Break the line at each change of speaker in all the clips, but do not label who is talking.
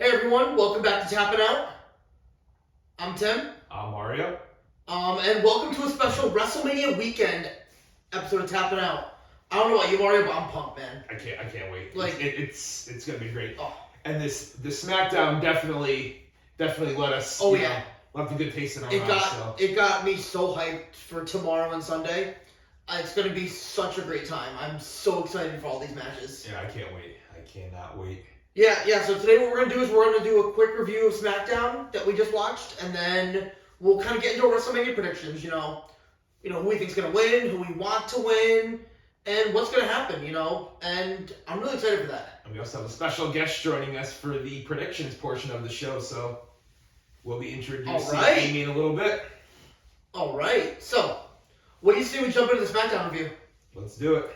Hey everyone, welcome back to Tapping Out. I'm Tim.
I'm Mario.
And welcome to a special Wrestlemania Weekend episode of Tapping Out. I don't know about you, Mario, but I'm pumped, man.
I can't wait.
Like
it's gonna be great.
Oh.
And the Smackdown definitely let us.
Oh yeah,
left a good taste in our mouths.
It got me so hyped for tomorrow and Sunday. It's gonna be such a great time. I'm so excited for all these matches.
Yeah, I can't wait. I cannot wait.
Yeah. So today what we're gonna do is we're gonna do a quick review of Smackdown that we just watched, and then we'll kind of get into our WrestleMania predictions. You know who we think's gonna win, who we want to win, and what's gonna happen. And I'm really excited for that.
And we also have a special guest joining us for the predictions portion of the show, so we'll be introducing Amy in a little bit.
All right. So, what do you say we jump into the Smackdown review?
Let's do it.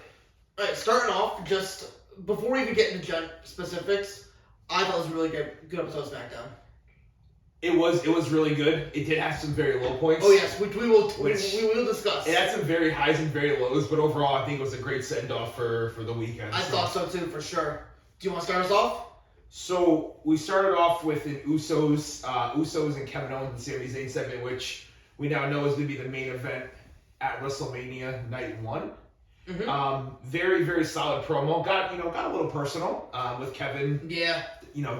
All right. Starting off, just before we even get into specifics, I thought it was a really good episode of Smackdown.
It was really good. It did have some very low points.
Oh yes, which we will discuss.
It had some very highs and very lows, but overall I think it was a great send off for the weekend.
I thought so too, for sure. Do you want to start us off?
So we started off with an Usos and Kevin Owens and Sami Zayn segment, which we now know is going to be the main event at WrestleMania Night 1.
Mm-hmm.
Very, very solid promo. Got a little personal with Kevin.
Yeah.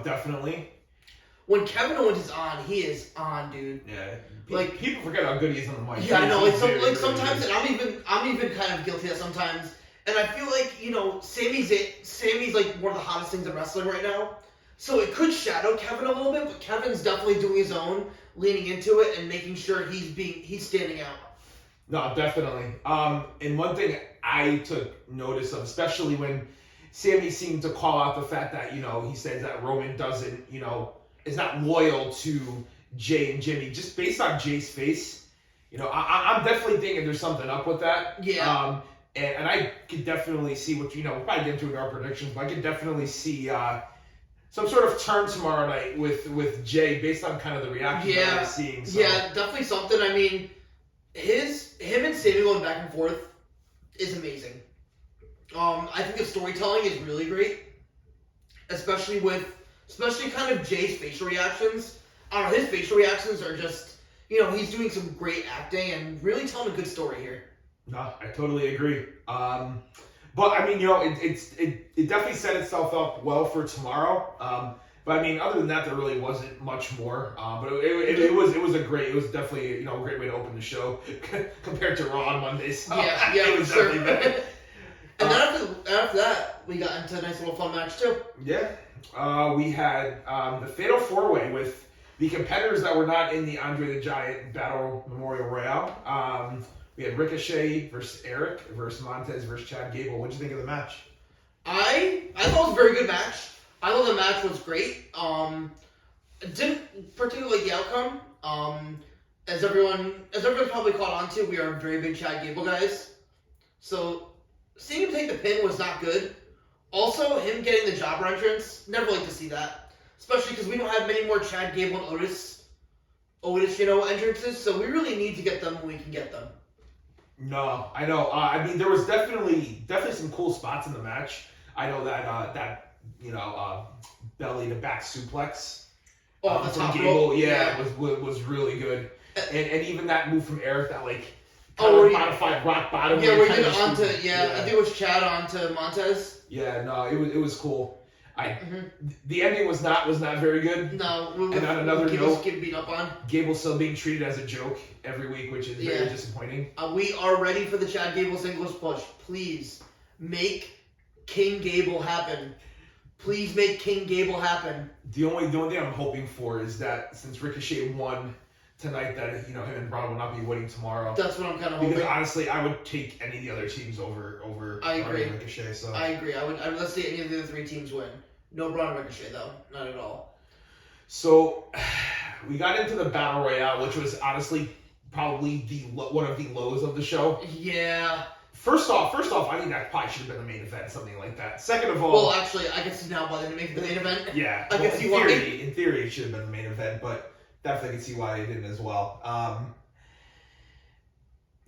Definitely.
When Kevin Owens is on, he is on, dude.
Yeah. People forget how good he is on the mic.
Yeah, I know. Sometimes, and I'm even kind of guilty of that sometimes. And I feel like Sammy's like one of the hottest things in wrestling right now. So it could shadow Kevin a little bit, but Kevin's definitely doing his own, leaning into it and making sure he's standing out.
No, definitely. And one thing I took notice of, especially when Sammy seemed to call out the fact that, he says that Roman doesn't, is not loyal to Jay and Jimmy, just based on Jay's face. I'm definitely thinking there's something up with that.
Yeah.
And I could definitely see what, we'll probably get into in our predictions, but I could definitely see some sort of turn tomorrow night with Jay based on kind of the reaction that I'm seeing. So.
Yeah, definitely something. I mean, him and Sammy going back and forth is amazing. I think the storytelling is really great, especially kind of Jay's facial reactions. I don't know, his facial reactions are just, he's doing some great acting and really telling a good story here.
No, I totally agree. But I mean, it definitely set itself up well for tomorrow. But I mean, other than that, there really wasn't much more. But it was definitely a great way to open the show compared to Raw on Monday. So
yeah,
it was definitely better.
And then after that, we got into a nice little fun match too.
Yeah, we had the Fatal 4-Way with the competitors that were not in the Andre the Giant Battle Memorial Royale. We had Ricochet versus Eric versus Montez versus Chad Gable. What did you think of the match? I
thought it was a very good match. I thought the match was great. Didn't particularly like the outcome. As everyone's probably caught on to, we are very big Chad Gable guys. So seeing him take the pin was not good. Also, him getting the jobber entrance, never like to see that. Especially because we don't have many more Chad Gable and Otis, entrances. So we really need to get them when we can get them.
No, I know. I mean, there was definitely some cool spots in the match. I know that belly to back suplex
the
from
top
Gable,
rope.
was really good. And even that move from Eric, that modified rock bottom.
Yeah, where he did it onto I think it was Chad onto Montez.
Yeah, no, it was cool. The ending was not very good.
No,
and on another note,
getting beat up on.
Gable still being treated as a joke every week, which is very disappointing.
We are ready for the Chad Gable singles push. Please make King Gable happen. Please make King Gable hathing.
The only thing I'm hoping for is that since Ricochet won tonight, that him and Braun will not be winning tomorrow.
That's what I'm kind of hoping.
Because honestly, I would take any of the other teams over
I agree.
Ricochet. So
I agree. I would let's see any of the other three teams win. No Braun Ricochet though, not at all.
So we got into the Battle Royale, which was honestly probably one of the lows of the show.
Yeah.
First off, I think that probably should have been the main event, something like that. Second of all,
well, actually, I can see now why they didn't make it the main event.
Yeah,
I can see why.
In theory, it should have been the main event, but definitely can see why they didn't as well.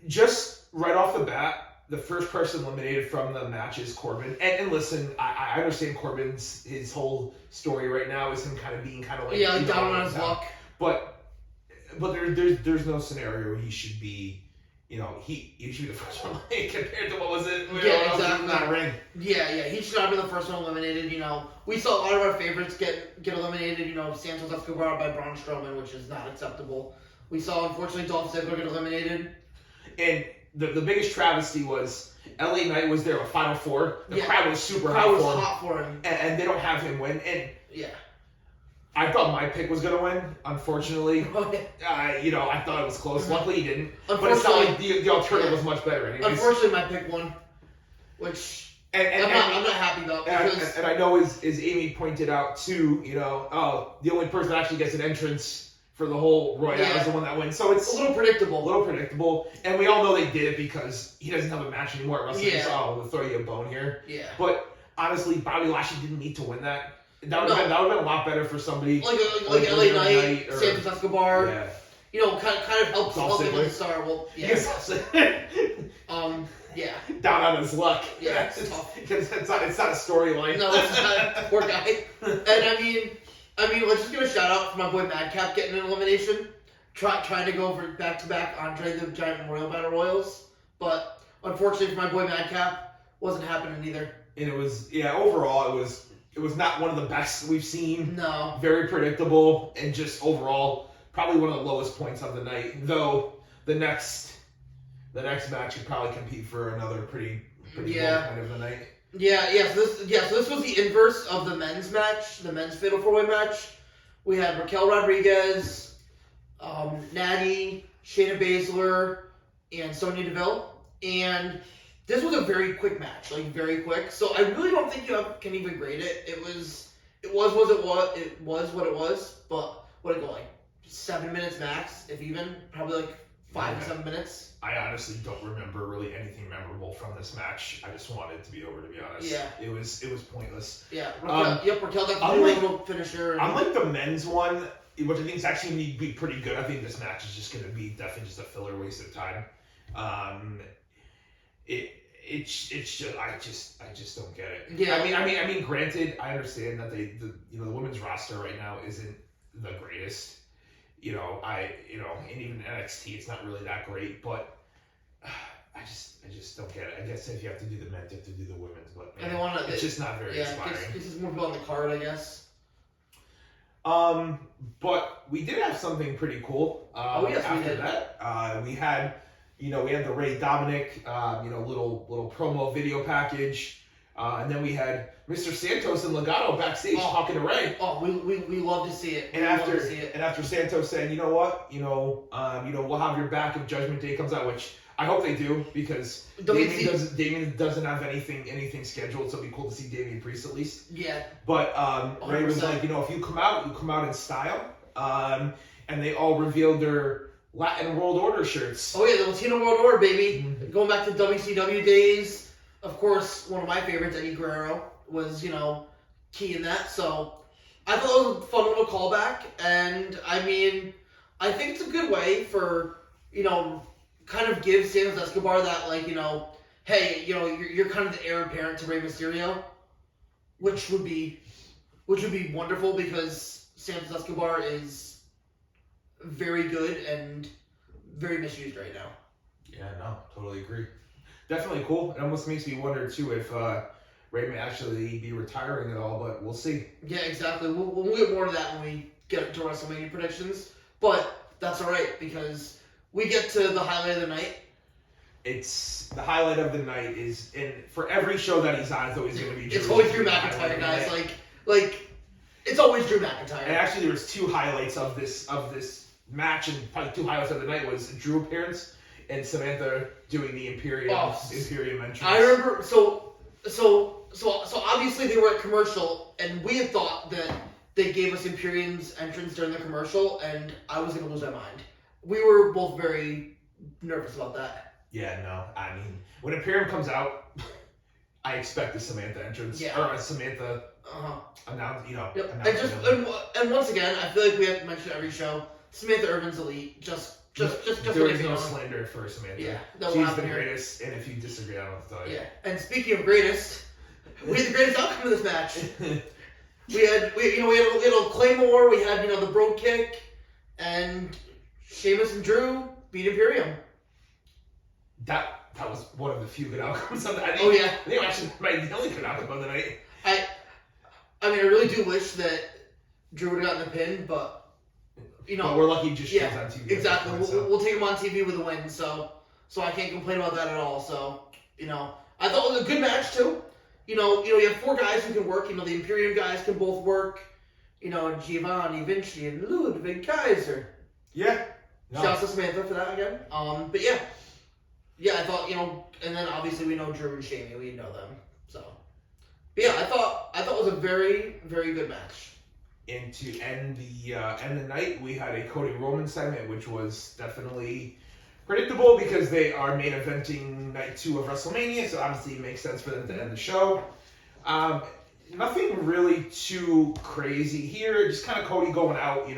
Just right off the bat, the first person eliminated from the match is Corbin. And listen, I understand Corbin's his whole story right now is him kind of being kind of like
down on his luck.
But there's no scenario he should be. He should be the first one compared to what was it?
Exactly.
In that ring.
Yeah, he should not be the first one eliminated. We saw a lot of our favorites get eliminated. Santos Escobar by Braun Strowman, which is not acceptable. We saw, unfortunately, Dolph Ziggler get eliminated.
And the biggest travesty was LA Knight was there with Final Four. The crowd was super hot
for him.
And they don't have him win. And
yeah.
I thought my pick was going to win, unfortunately. I thought it was close. Luckily, he didn't. But it's not like the alternative was much better anyways.
Unfortunately, my pick won, which I'm not happy about.
And I know, as Amy pointed out, too, the only person that actually gets an entrance for the whole Royale is the one that wins. So it's
a little predictable.
And we all know they did it because he doesn't have a match anymore at WrestleMania.
Yeah.
We'll throw you a bone here.
Yeah.
But honestly, Bobby Lashley didn't need to win that. That would have been a lot better for somebody
like LA Knight, Santos Escobar.
Yeah.
Kind of help him with the star. Well, yeah.
Down on his luck.
Yeah, it's tough.
Because it's not a storyline.
No, it's not. Poor guy. And I mean, let's just give a shout out for my boy Madcap getting an elimination. Trying to go for back-to-back Andre the Giant Memorial Battle Royals, but unfortunately for my boy Madcap, wasn't happening either.
And it was overall it was not one of the best we've seen.
No.
Very predictable, and just overall, probably one of the lowest points of the night. Though the next match could probably compete for another pretty low point of the night.
So this was the inverse of the men's match, the men's Fatal 4-Way match. We had Raquel Rodriguez, Natty, Shayna Baszler, and Sonya Deville, and this was a very quick match, very quick. So I really don't think you can even grade it. It was what it was. But what did it go 7 minutes max, if even, probably 5 to 7 minutes.
I honestly don't remember really anything memorable from this match. I just wanted it to be over, to be honest.
Yeah.
It was pointless.
Yeah. Raquel got the little finisher.
Unlike the men's one, which I think is actually going to be pretty good, I think this match is just going to be definitely just a filler waste of time. It's just I just don't get it.
Yeah.
I mean, granted, I understand that the women's roster right now isn't the greatest. And even NXT, it's not really that great, but I just don't get it. I guess if you have to do the men's, you have to do the women's, but it's just not very inspiring.
This is more on the card, I guess.
But we did have something pretty cool. After that, we had the Ray Dominic, little promo video package, and then we had Mr. Santos and Legato backstage talking to Ray.
Oh, we love to see it.
And after Santos saying, you know what, we'll have your back if Judgment Day comes out, which I hope they do, because Damian doesn't have anything scheduled, so it'd be cool to see Damian Priest at least.
Yeah.
But Ray was like, if you come out in style. And they all revealed their Latin World Order shirts.
Oh yeah, the Latino World Order, baby. Mm-hmm. Going back to WCW days. Of course, one of my favorites, Eddie Guerrero, was, key in that. So I thought it was a fun little callback. And I think it's a good way for, kind of give Santos Escobar that, hey, you're kind of the heir apparent to Rey Mysterio, which would be wonderful, because Santos Escobar is very good and very misused right now.
Yeah, no, totally agree. Definitely cool. It almost makes me wonder too if Ray may actually be retiring at all, but we'll see.
Yeah, exactly. We'll get more to that when we get to WrestleMania predictions, but that's all right, because we get to the highlight of the night.
It's the highlight of the night is, and for every show that he's on, it's always going to be.
It's always Drew McIntyre, guys. It's always Drew McIntyre.
And actually, there was two highlights of this match, and probably two highlights of the night was Drew appearance and Samantha doing the Imperium entrance.
I remember. So obviously they were at commercial, and we had thought that they gave us Imperium's entrance during the commercial, and I was going to lose my mind. We were both very nervous about that.
Yeah, no. I mean, when Imperium comes out, I expect the Samantha entrance. Yeah. Or a Samantha announce,
Yep. And once again, I feel like we have to mention every show, Samantha Irvin's elite. Just
there
what
is
you
no
know.
slander for Samantha.
Yeah, that will
she's
happen
the
here.
greatest, and if you disagree, I don't have to tell you.
Yeah, and speaking of greatest, we had the greatest outcome of this match. we had a little Claymore. We had the Brogue Kick, and Sheamus and Drew beat Imperium.
That was one of the few good outcomes of the night.
Yeah.
I think actually might be the only good outcome of the night.
I mean, I really do wish that Drew would have gotten the pin, but
But we're lucky he just shows on TV.
Exactly.
So.
We'll take him on TV with a win, so I can't complain about that at all. So, I thought it was a good match too. You have 4 guys who can work. The Imperium guys can both work. Giovanni Vinci and Ludwig Kaiser.
Yeah. No.
Shouts to Samantha for that again. But yeah, I thought and then obviously we know Drew and Shamey. We know them. So, but yeah, I thought it was a very, very good match.
And to end the night, we had a Cody Roman segment, which was definitely predictable because they are main eventing night 2 of WrestleMania, so obviously it makes sense for them to end the show. Nothing really too crazy here. Just kind of Cody going out,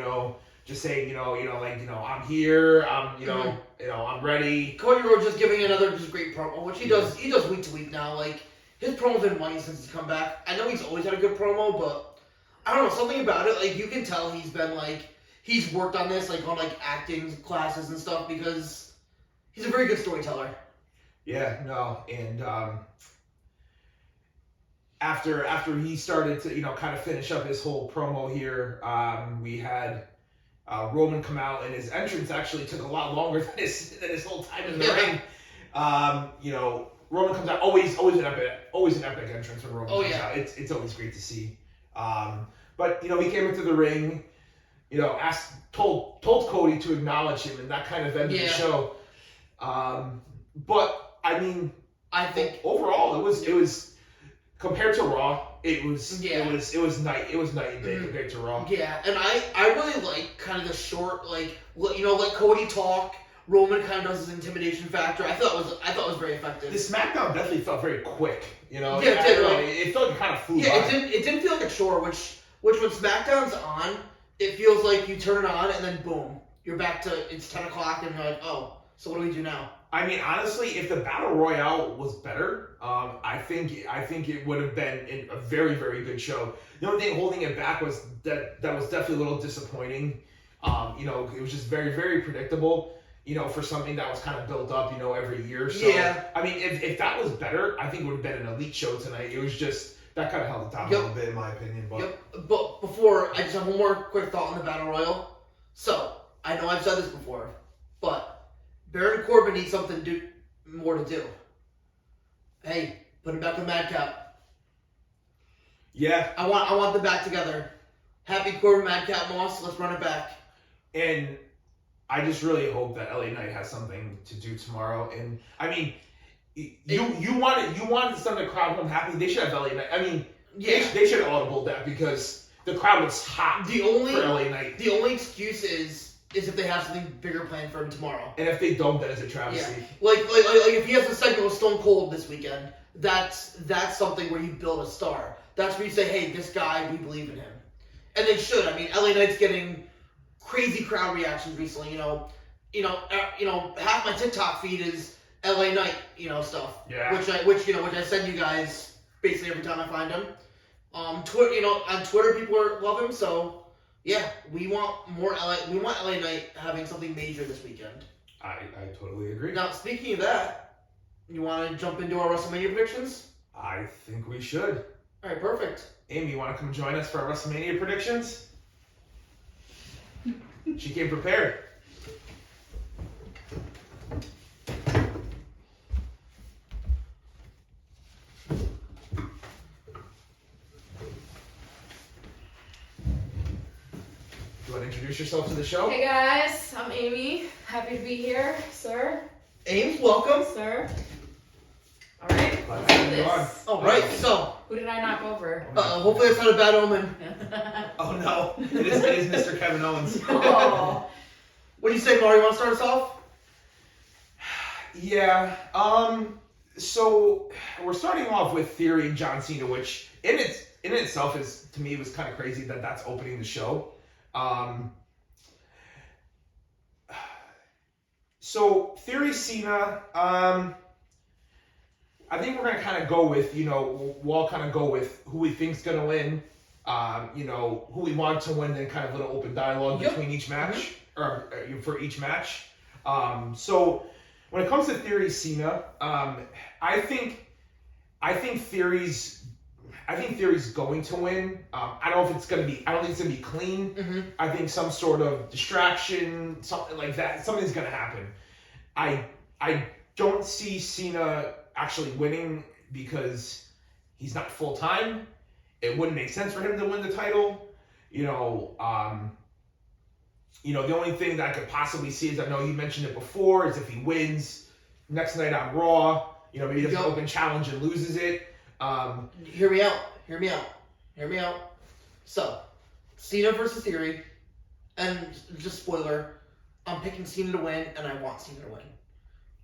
just saying, I'm here, I'm ready.
Cody Rhodes just giving another just great promo, which he does week to week now. Like, his promo's been money since he's come back. I know he's always had a good promo, but I don't know, something about it, like, you can tell he's been, like, he's worked on this, like, on, like, acting classes and stuff, because he's a very good storyteller.
Yeah, no, and after he started to, kind of finish up his whole promo here, we had Roman come out, and his entrance actually took a lot longer than his whole time in the ring. Roman comes out, always an epic entrance when Roman comes out. It's always great to see. But he came into the ring, told Cody to acknowledge him, and that kind of ended the show. But I mean,
I think
overall it was compared to Raw, it was night and day compared to Raw.
Yeah, and I really like kind of the short, like, let Cody talk. Roman kind of does his intimidation factor. I thought it was very effective.
The SmackDown definitely felt very quick. It felt like it kind of flew by.
It didn't feel like a chore, which when SmackDown's on, it feels like you turn it on and then boom, you're back to it's 10 o'clock and you're like, oh, so what do we do now?
I mean, honestly, if the Battle Royale was better, I think it would have been a very, very good show. The only thing holding it back was that was definitely a little disappointing. It was just very, very predictable. For something that was kind of built up, every year. So, I mean, if that was better, I think it would have been an elite show tonight. It was just, that kind of held it down a little bit, in my opinion. But
But before, I just have one more quick thought on the Battle Royal. So, I know I've said this before, but Baron Corbin needs something more to do. Hey, put him back with Madcap.
Yeah.
I want them back together. Happy Corbin, Madcap, Moss, let's run it back.
And I just really hope that LA Knight has something to do tomorrow. And I mean, you wanted to send the crowd home happy. They should have LA Knight. I mean, they should have audibled that because the crowd was hot for LA Knight.
The only excuse is if they have something bigger planned for him tomorrow.
And if they don't, then it's a travesty.
Yeah. Like if he has a segment with Stone Cold this weekend, that's something where you build a star. That's where you say, hey, this guy, we believe in him. And they should. I mean, LA Knight's getting crazy crowd reactions recently. Half my TikTok feed is LA Knight, stuff.
Yeah.
Which I send you guys basically every time I find him. On Twitter people love him. So yeah, we want LA Knight having something major this weekend.
I totally agree.
Now, speaking of that, you want to jump into our WrestleMania predictions?
I think we should.
All right, perfect.
Amy, you want to come join us for our WrestleMania predictions? She came prepared. You want to introduce yourself to the show?
Hey guys, I'm Amy. Happy to be here, sir.
Ames, welcome.
Sir. All right.
Glad
Let's
to
do
have you on.
this.
All right, so
Who did I knock over?
hopefully it's not a bad omen.
Oh no, it is Mr. Kevin Owens.
Oh.
What do you say, Mario? You want to start us off?
Yeah. So we're starting off with Theory and John Cena, which in itself is, to me, was kind of crazy that that's opening the show. So Theory Cena, I think we're gonna kind of go with, we'll all kind of go with who we think's gonna win, who we want to win, then kind of a little open dialogue between each match or for each match. So when it comes to Theory Cena, I think Theory's going to win. I don't know if it's gonna be. I don't think it's gonna be clean.
Mm-hmm.
I think some sort of distraction, something like that. Something's gonna happen. I don't see Cena actually winning because he's not full time. It wouldn't make sense for him to win the title. The only thing that I could possibly see is, I know you mentioned it before, is if he wins next night on Raw. Maybe he does an open challenge and loses it.
Hear me out. So, Cena versus Theory, and just spoiler, I'm picking Cena to win, and I want Cena to win.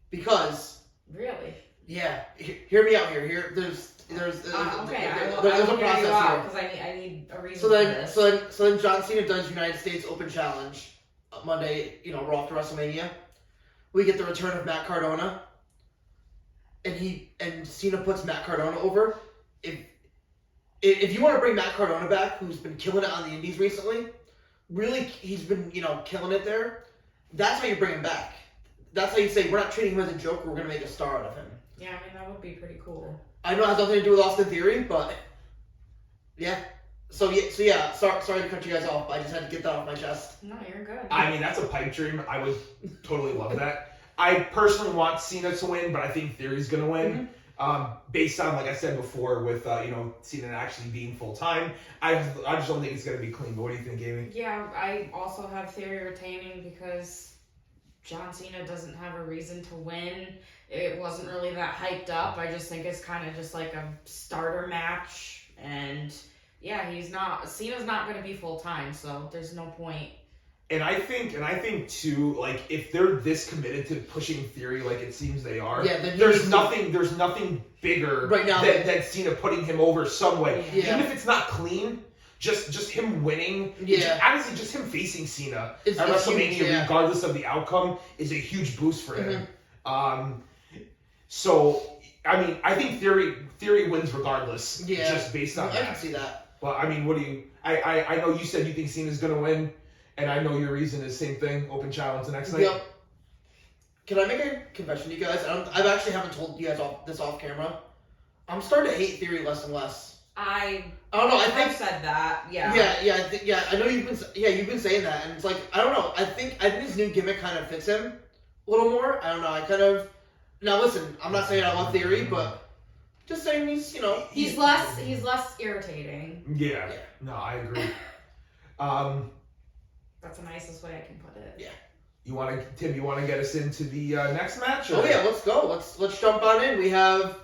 Because...
Really?
Yeah. Hear me out here. There's
okay,
there's
I
a
will hear
process
you
here.
out, because I need a reason
So
for
then,
this.
so then John Cena does United States Open Challenge Monday, Raw after WrestleMania. We get the return of Matt Cardona, and Cena puts Matt Cardona over. If you want to bring Matt Cardona back, who's been killing it on the Indies recently, really he's been killing it there. That's how you bring him back. That's how you say, we're not treating him as a joke. We're gonna make a star out of him.
Yeah, I mean, that would be pretty cool.
I know it has nothing to do with Austin Theory, but yeah. So yeah. Sorry to cut you guys off, but I just had to get that off my chest.
No, you're good.
I mean, that's a pipe dream. I would totally love that. I personally want Cena to win, but I think Theory's gonna win. Based on, like I said before, with Cena actually being full time. I just don't think it's gonna be clean. But what do you think, Amy?
Yeah, I also have Theory retaining because John Cena doesn't have a reason to win. It wasn't really that hyped up. I just think it's kind of just like a starter match, and yeah, Cena's not going to be full time, so there's no point.
And I think too, like, if they're this committed to pushing Theory, like it seems they are,
then
there's nothing bigger
right now
than Cena putting him over some way.
Yeah.
Even if it's not clean, just him winning.
Yeah.
Honestly, just him facing Cena
It's
at WrestleMania,
huge, yeah.
regardless of the outcome, is a huge boost for him.
Mm-hmm.
So I mean, I think Theory wins regardless.
Yeah.
Just based on
I
that.
can see that.
Well, I mean, what do you? I know you said you think Cena's gonna win, and I know your reason is same thing. Open challenge the next night.
Yep. Can I make a confession to you guys? I actually haven't told you guys this off camera. I'm starting to hate Theory less and less.
I
don't know. I
have
think
said that. Yeah.
Yeah. I know you've been saying that, and it's like, I don't know. I think his new gimmick kind of fits him a little more. I don't know. Now listen, I'm not saying I love Theory, but just saying
He's less irritating.
Yeah. No, I agree.
That's the nicest way I can put it.
Yeah.
Tim, you want to get us into the next match? Or?
Oh yeah, let's go. Let's jump on in. We have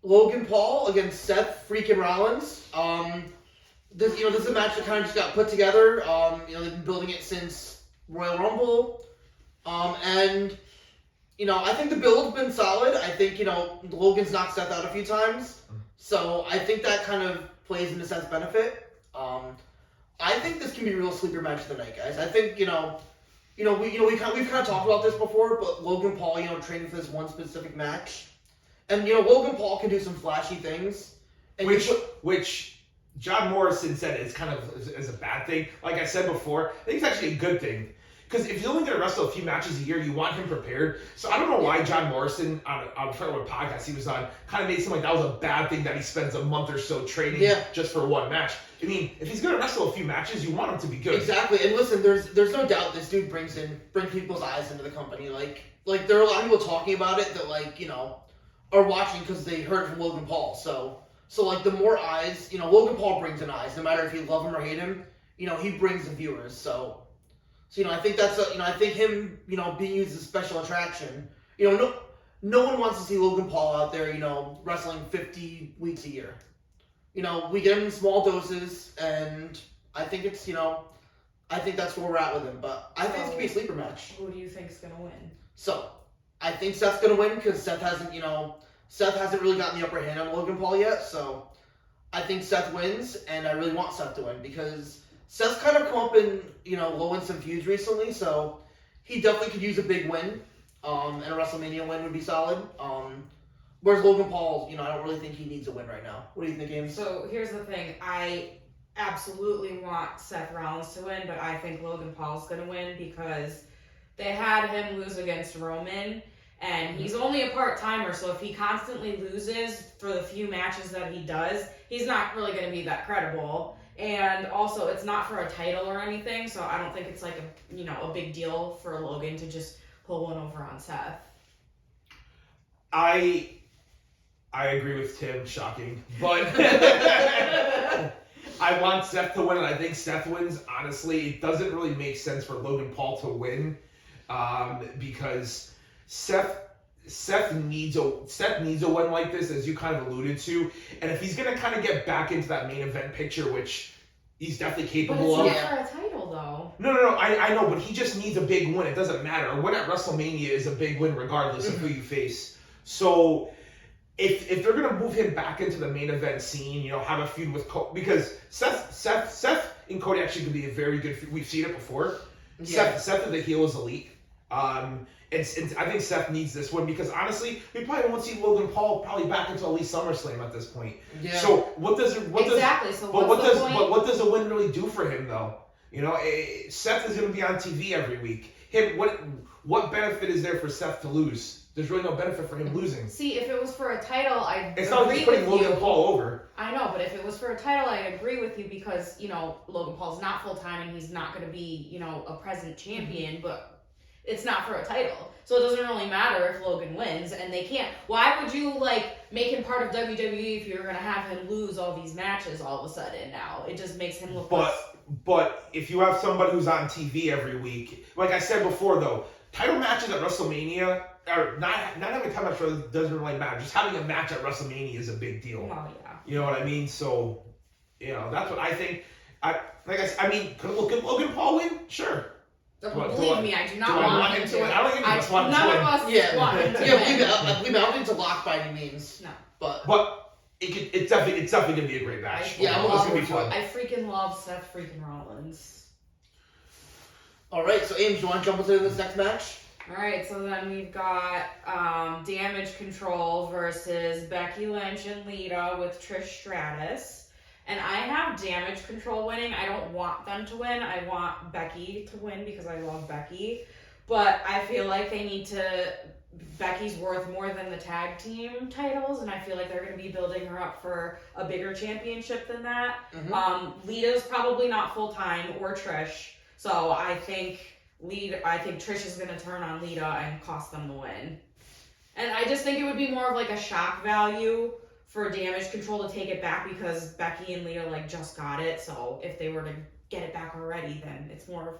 Logan Paul against Seth freaking Rollins. This is a match that kind of just got put together. They've been building it since Royal Rumble. And I think the build's been solid. I think, Logan's knocked Seth out a few times. So I think that kind of plays into Seth's benefit. I think this can be a real sleeper match of the night, guys. I think, we've kind of talked about this before, but Logan Paul, training for this one specific match. And, Logan Paul can do some flashy things. And
which John Morrison said is kind of is a bad thing. Like I said before, I think it's actually a good thing. Because if you're only going to wrestle a few matches a year, you want him prepared. So I don't know why John Morrison, on I forget what podcast he was on, kind of made it seem like that was a bad thing that he spends a month or so training just for one match. I mean, if he's going to wrestle a few matches, you want him to be good.
Exactly. And listen, there's no doubt this dude brings people's eyes into the company. Like there are a lot of people talking about it that are watching because they heard it from Logan Paul. So like the more eyes, Logan Paul brings in eyes. No matter if you love him or hate him, he brings the viewers. So I think that's I think him, being used as a special attraction. No one wants to see Logan Paul out there, wrestling 50 weeks a year. We get him in small doses, and I think it's, I think that's where we're at with him. But I think it's gonna be a sleeper match.
Who do you think's gonna win?
So I think Seth's gonna win because Seth hasn't really gotten the upper hand on Logan Paul yet. So I think Seth wins, and I really want Seth to win because Seth's kind of come up in, low in some feuds recently, so he definitely could use a big win. and a WrestleMania win would be solid. Whereas Logan Paul, I don't really think he needs a win right now. What do you think, Ames?
So here's the thing. I absolutely want Seth Rollins to win, but I think Logan Paul's going to win because they had him lose against Roman, and he's only a part-timer, so if he constantly loses for the few matches that he does, he's not really going to be that credible. And also, it's not for a title or anything, so I don't think it's like a big deal for Logan to just pull one over on Seth.
I agree with Tim, shocking, but I want Seth to win, and I think Seth wins. Honestly, it doesn't really make sense for Logan Paul to win because Seth needs a win like this, as you kind of alluded to, and if he's gonna kind of get back into that main event picture, which he's definitely capable of.
But it's not for a title, though.
No, I know, but he just needs a big win. It doesn't matter. A win at WrestleMania is a big win regardless of who you face. So if they're gonna move him back into the main event scene, have a feud with Cody, because Seth and Cody actually could be a very good feud. We've seen it before.
Yeah.
Seth and the heel is elite. And I think Seth needs this win because honestly, we probably won't see Logan Paul probably back until at least SummerSlam at this point.
Yeah.
So what does
what
does a win really do for him though? Seth is going to be on TV every week. What benefit is there for Seth to lose? There's really no benefit for him losing.
See, if it was for a title,
It's not like he's putting Logan Paul over.
I know, but if it was for a title, I agree with you because, Logan Paul's not full-time and he's not going to be, a present champion, but it's not for a title. So it doesn't really matter if Logan wins, and they can't. Why would you, make him part of WWE if you're going to have him lose all these matches all of a sudden now? It just makes him look
But if you have somebody who's on TV every week, like I said before, though, title matches at WrestleMania, or not having a title match doesn't really matter. Just having a match at WrestleMania is a big deal.
Oh, yeah.
You know what I mean? So, that's what I think. Could Logan Paul win? Sure.
Believe me, I do not want him to win.
I don't think he want him to
None
win.
of us want him to win.
I don't think it's a lock by any means.
No.
But
it's definitely gonna be a great match.
Yeah, I'm
it's
looking
gonna be
forward
fun.
to
I freaking love Seth freaking Rollins.
Alright, so Ames, do you want to jump into this next match?
Alright, so then we've got Damage Control versus Becky Lynch and Lita with Trish Stratus. And I have Damage Control winning. I don't want them to win. I want Becky to win because I love Becky. But I feel like they need to... Becky's worth more than the tag team titles, and I feel like they're going to be building her up for a bigger championship than that.
Mm-hmm.
Lita's probably not full-time, or Trish. So I think Trish is going to turn on Lita and cost them the win. And I just think it would be more of a shock value for Damage Control to take it back because Becky and Lita just got it. So if they were to get it back already, then it's more of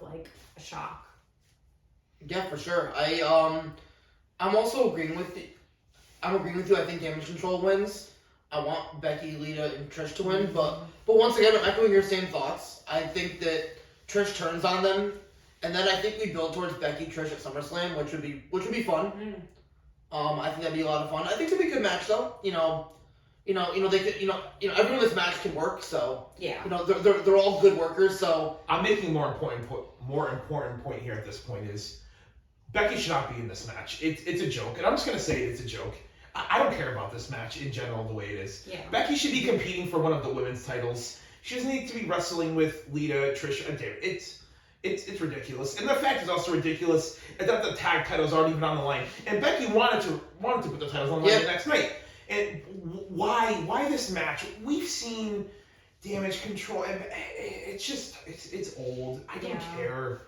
a shock.
Yeah, for sure. I'm also agreeing with you. I'm agreeing with you. I think Damage Control wins. I want Becky, Lita, and Trish to win, but once again, I'm echoing your same thoughts. I think that Trish turns on them, and then I think we build towards Becky Trish at SummerSlam, which would be fun. I think that'd be a lot of fun. I think it'd be a good match though. They could, everyone in this match can work, so
yeah.
They're all good workers. So
I'm making more important point here at this point is Becky should not be in this match. It's a joke, and I'm just gonna say it's a joke. I don't care about this match in general the way it is.
Yeah.
Becky should be competing for one of the women's titles. She doesn't need to be wrestling with Lita, Trish, and Damage. It's ridiculous, and the fact is also ridiculous is that the tag titles aren't even on the line. And Becky wanted to put the titles on the line the next night. And why this match? We've seen Damage Control, and it's old. I don't care.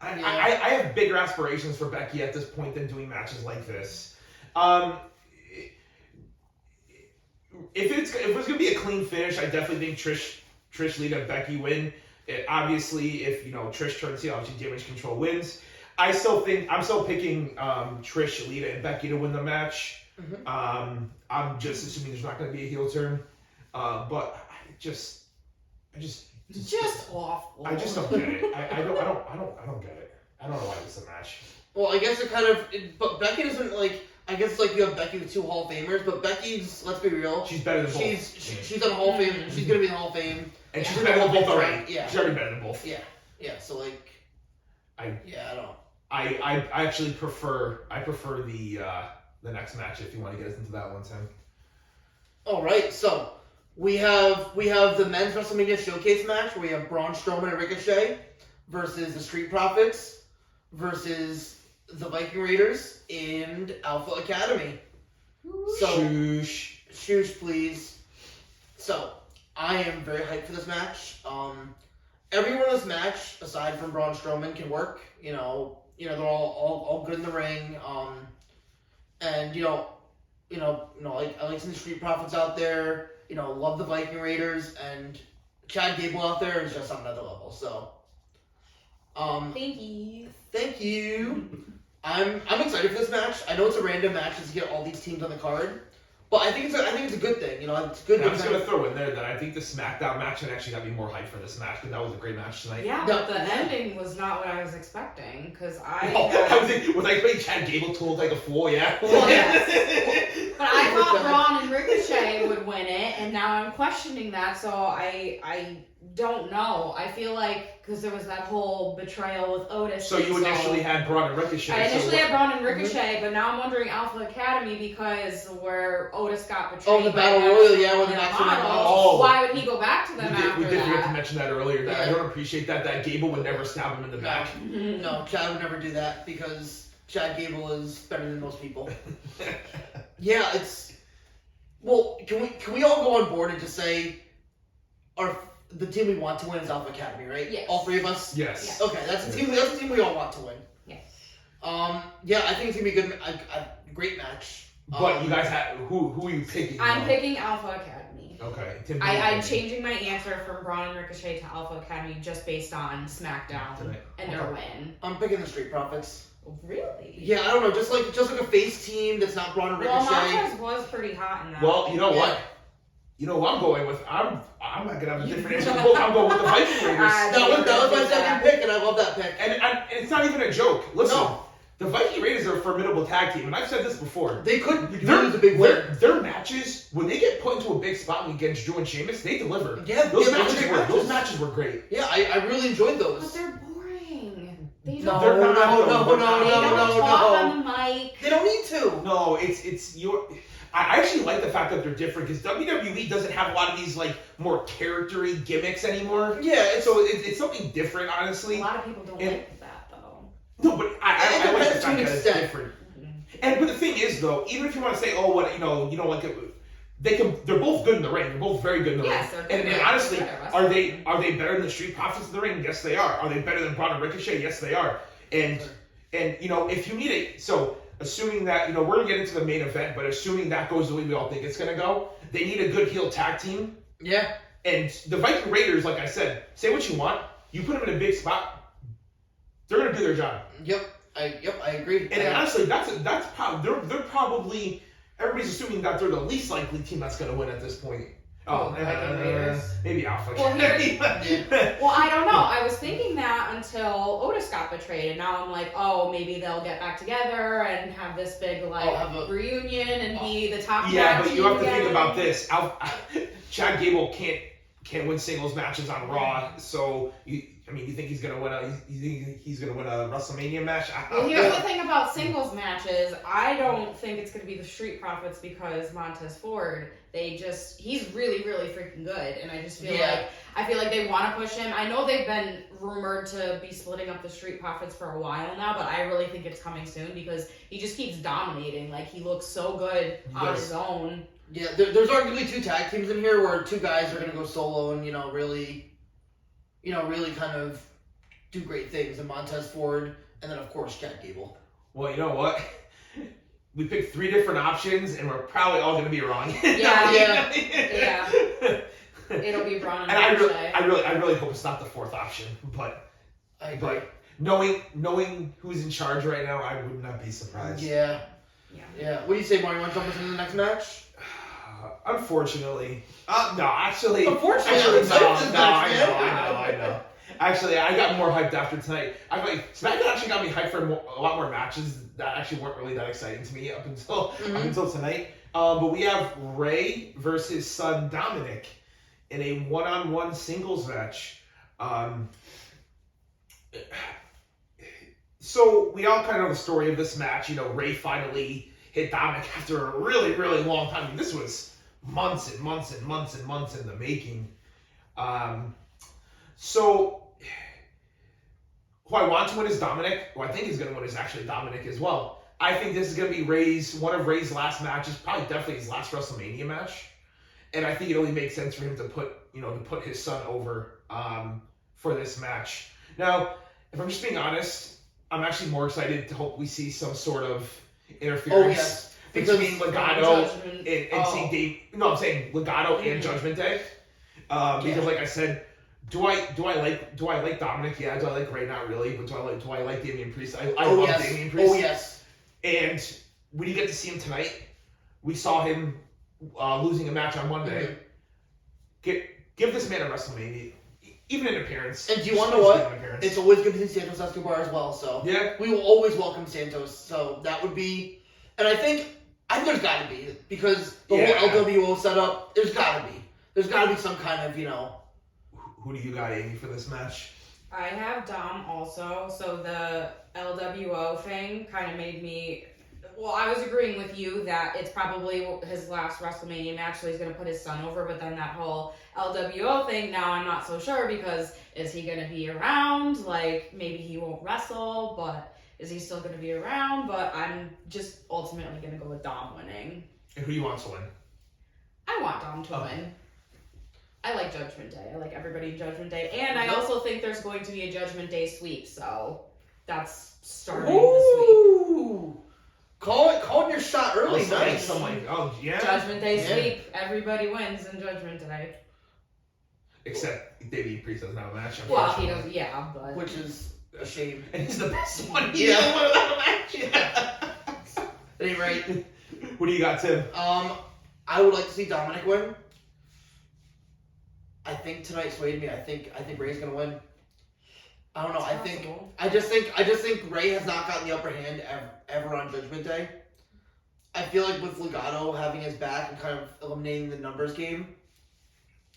I have bigger aspirations for Becky at this point than doing matches like this. If it's gonna be a clean finish, I definitely think Trish, Lita, Becky win. Obviously, if Trish turns heel, obviously Damage Control wins. I'm still picking Trish, Lita, and Becky to win the match. Mm-hmm. I'm just assuming there's not going to be a heel turn, but I just
awful.
I just don't get it. I don't get it. I don't know why it's a match.
Well, I guess but Becky doesn't I guess you have Becky with two Hall of Famers, but Becky's, let's be real,
she's better than both.
She's in the Hall of Fame. She's gonna be in the Hall of Fame,
and she's better than both already.
Yeah,
she's already better than both.
Yeah. So I don't.
I actually prefer the next match if you want to get us into that one, Tim.
All right, so we have the men's WrestleMania Showcase match where we have Braun Strowman and Ricochet versus the Street Profits versus the Viking Raiders and Alpha Academy. So, shoosh, please. So, I am very hyped for this match. Everyone in this match, aside from Braun Strowman, can work. They're all good in the ring. And like I like seeing the Street Profits out there. Love the Viking Raiders, and Chad Gable out there is just on another level. So, thank you. I'm excited for this match. I know it's a random match just to get all these teams on the card, but I think it's a good thing. It's good.
I'm just gonna throw in there that I think the Smackdown match actually got me more hyped for this match because that was a great match tonight.
Yeah, but the ending was not what I was expecting because I
was like playing Chad Gable told like a fool, yeah.
Well, yes. But I thought Braun and Ricochet would win it, and now I'm questioning that. So I don't know. I feel like because there was that whole betrayal with Otis.
So you initially had Braun and Ricochet.
I initially had Braun and Ricochet, but now I'm wondering Alpha Academy because where Otis got betrayed.
Oh, the Battle Royal, yeah, with the Maximum
Models.
Why would he go back to them after
We did forget
that?
to mention that earlier. That I don't appreciate that Gable would never stab him in the back.
No, Chad would never do that because Chad Gable is better than most people. Yeah, it's. Well, can we all go on board and just say the team we want to win is Alpha Academy, right?
Yes.
All three of us?
Yes.
Okay, that's the team. That's the team we all want to win.
Yes.
Yeah, I think it's gonna be a great match.
But you guys have who are you picking?
I'm picking Alpha Academy.
Okay.
I'm changing my answer from Braun and Ricochet to Alpha Academy just based on SmackDown and their win.
I'm picking the Street Profits.
Really?
Yeah, I don't know, just like a face team that's not Braun and Ricochet.
Well, Montez was pretty hot in that.
Well, you know what? You know what I'm going with? I'm not gonna have a different answer. I'm going with the Viking Raiders.
That was my second pick, and I love that pick.
And it's not even a joke. Listen,
No.
The Viking Raiders are a formidable tag team, and I've said this before.
They could lose a big win.
Their matches, when they get put into a big spot against Drew and Sheamus, they deliver.
Yeah,
those matches were great.
Yeah, I really enjoyed those.
But they're boring. They
No,
don't.
no,
They don't talk on the mic.
They don't need to.
No, it's your. I actually like the fact that they're different because WWE doesn't have a lot of these like more character-y gimmicks anymore.
Yeah,
it's something different, honestly.
A lot of people don't like that though.
No, but I like the fact that it's
extent.
different. But the thing is, though, even if you want to say, oh, what you don't like it, they're both good in the ring. They're both very good in the ring. And honestly, are they better than the Street Profits in the ring? Yes, they are. Are they better than Braun and Ricochet? Yes, they are. And if you need it, so assuming that we're gonna get into the main event, but assuming that goes the way we all think it's gonna go, they need a good heel tag team.
Yeah.
And the Viking Raiders, like I said, say what you want, you put them in a big spot, they're gonna do their job.
Yep, I agree.
And honestly, that's probably they're probably everybody's assuming that they're the least likely team that's gonna win at this point. Maybe Alpha.
Well, I don't know. I was thinking that until Otis got betrayed, and now I'm like, oh, maybe they'll get back together and have this big reunion and be the top.
Yeah, but you have to think about this. Chad Gable can't win singles matches on Raw, so you think he's gonna win a WrestleMania match?
Well, here's the thing about singles matches. I don't think it's gonna be the Street Profits because Montez Ford. He's really, really freaking good, and I just feel like they want to push him. I know they've been rumored to be splitting up the Street Profits for a while now, but I really think it's coming soon because he just keeps dominating. Like he looks so good on his own.
Yeah, there's arguably two tag teams in here where two guys are gonna go solo and really kind of do great things. And Montez Ford, and then of course Chad Gable.
Well, you know what? We picked 3 different options, and we're probably all going to be wrong.
Yeah. It'll be Braun and
I really hope it's not the 4th option, but
I agree.
Knowing who's in charge right now, I would not be surprised.
Yeah. What do you say, Mario? Want to jump us into the next match?
Unfortunately, no. Actually,
no.
I know. Actually, I got more hyped after tonight. Smackdown actually got me hyped for a lot more matches that actually weren't really that exciting to me up until tonight. But we have Ray versus son Dominic in a one-on-one singles match. So we all kind of know the story of this match. You know, Ray finally hit Dominic after a really, really long time. I mean, this was months and months and months and months in the making. So who I want to win is Dominic. Who I think is going to win is actually Dominic as well. I think this is going to be one of Ray's last matches, probably definitely his last WrestleMania match. And I think it only makes sense for him to put his son over for this match. Now, if I'm just being honest, I'm actually more excited to hope we see some sort of interference between Legado and see Dave. No, I'm saying Legado and Judgment Day. Because like I said, do I like Dominic? Yeah. Do I like Ray? Not really. But do I like Damian Priest? I love Damian Priest.
Oh yes.
And when you get to see him tonight, we saw him losing a match on Monday. Mm-hmm. Give this man a WrestleMania. Even an appearance.
And do you want to know what? It's always good to see Santos Escobar as well. So
yeah,
we will always welcome Santos. So that would be, and I think there's got to be, because the whole LWO setup. There's got to be some kind of
Who do you got, Amy, for this match?
I have Dom also. So the LWO thing kind of made me. Well, I was agreeing with you that it's probably his last WrestleMania match, so he's going to put his son over, but then that whole LWO thing, now I'm not so sure, because is he going to be around? Like, maybe he won't wrestle, but is he still going to be around? But I'm just ultimately going to go with Dom winning.
And who do you want to win?
I want Dom to win. I like Judgment Day. I like everybody in Judgment Day. And I also think there's going to be a Judgment Day sweep, so that's starting the sweep.
Calling your shot early, nice.
Judgment Day sweep. Everybody wins in Judgment Day.
Except Damian Priest doesn't have a match.
Well, he does, but...
Which is a shame.
And he's the best one. He's the only one without a match.
Yeah. That ain't right.
What do you got, Tim?
I would like to see Dominic win. I think tonight swayed me. I think Ray's gonna win. I don't know. I just think Ray has not gotten the upper hand ever on Judgment Day. I feel like with Legado having his back and kind of eliminating the numbers game,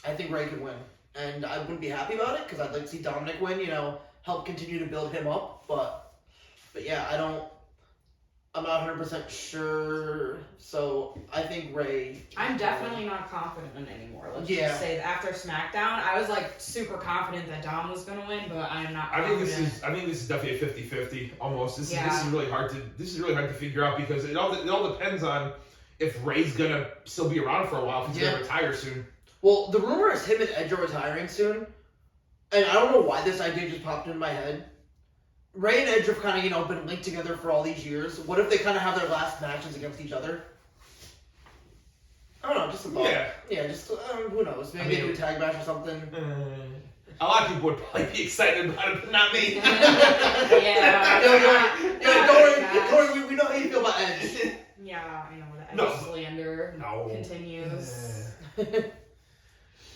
I think Ray could win. And I wouldn't be happy about it, because I'd like to see Dominic win, help continue to build him up. But yeah, I'm not 100% sure. So I think Ray.
I'm definitely not confident in anymore. Let's just say that after Smackdown, I was like super confident that Dom was going to win, but I'm not confident.
I think this is definitely a 50-50 almost. This is really hard to figure out, because it all depends on if Ray's going to still be around for a while, if he's going to retire soon.
Well, the rumor is him and Edge are retiring soon. And I don't know why this idea just popped into my head. Ray and Edge have kind of, been linked together for all these years. What if they kind of have their last matches against each other? I don't know, just a thought. Yeah, just, who knows? Maybe they do a tag match or something.
A lot of people would probably be excited about it, but not me.
Don't worry, we know how you feel about Edge.
Yeah, I know the Edge slander continues.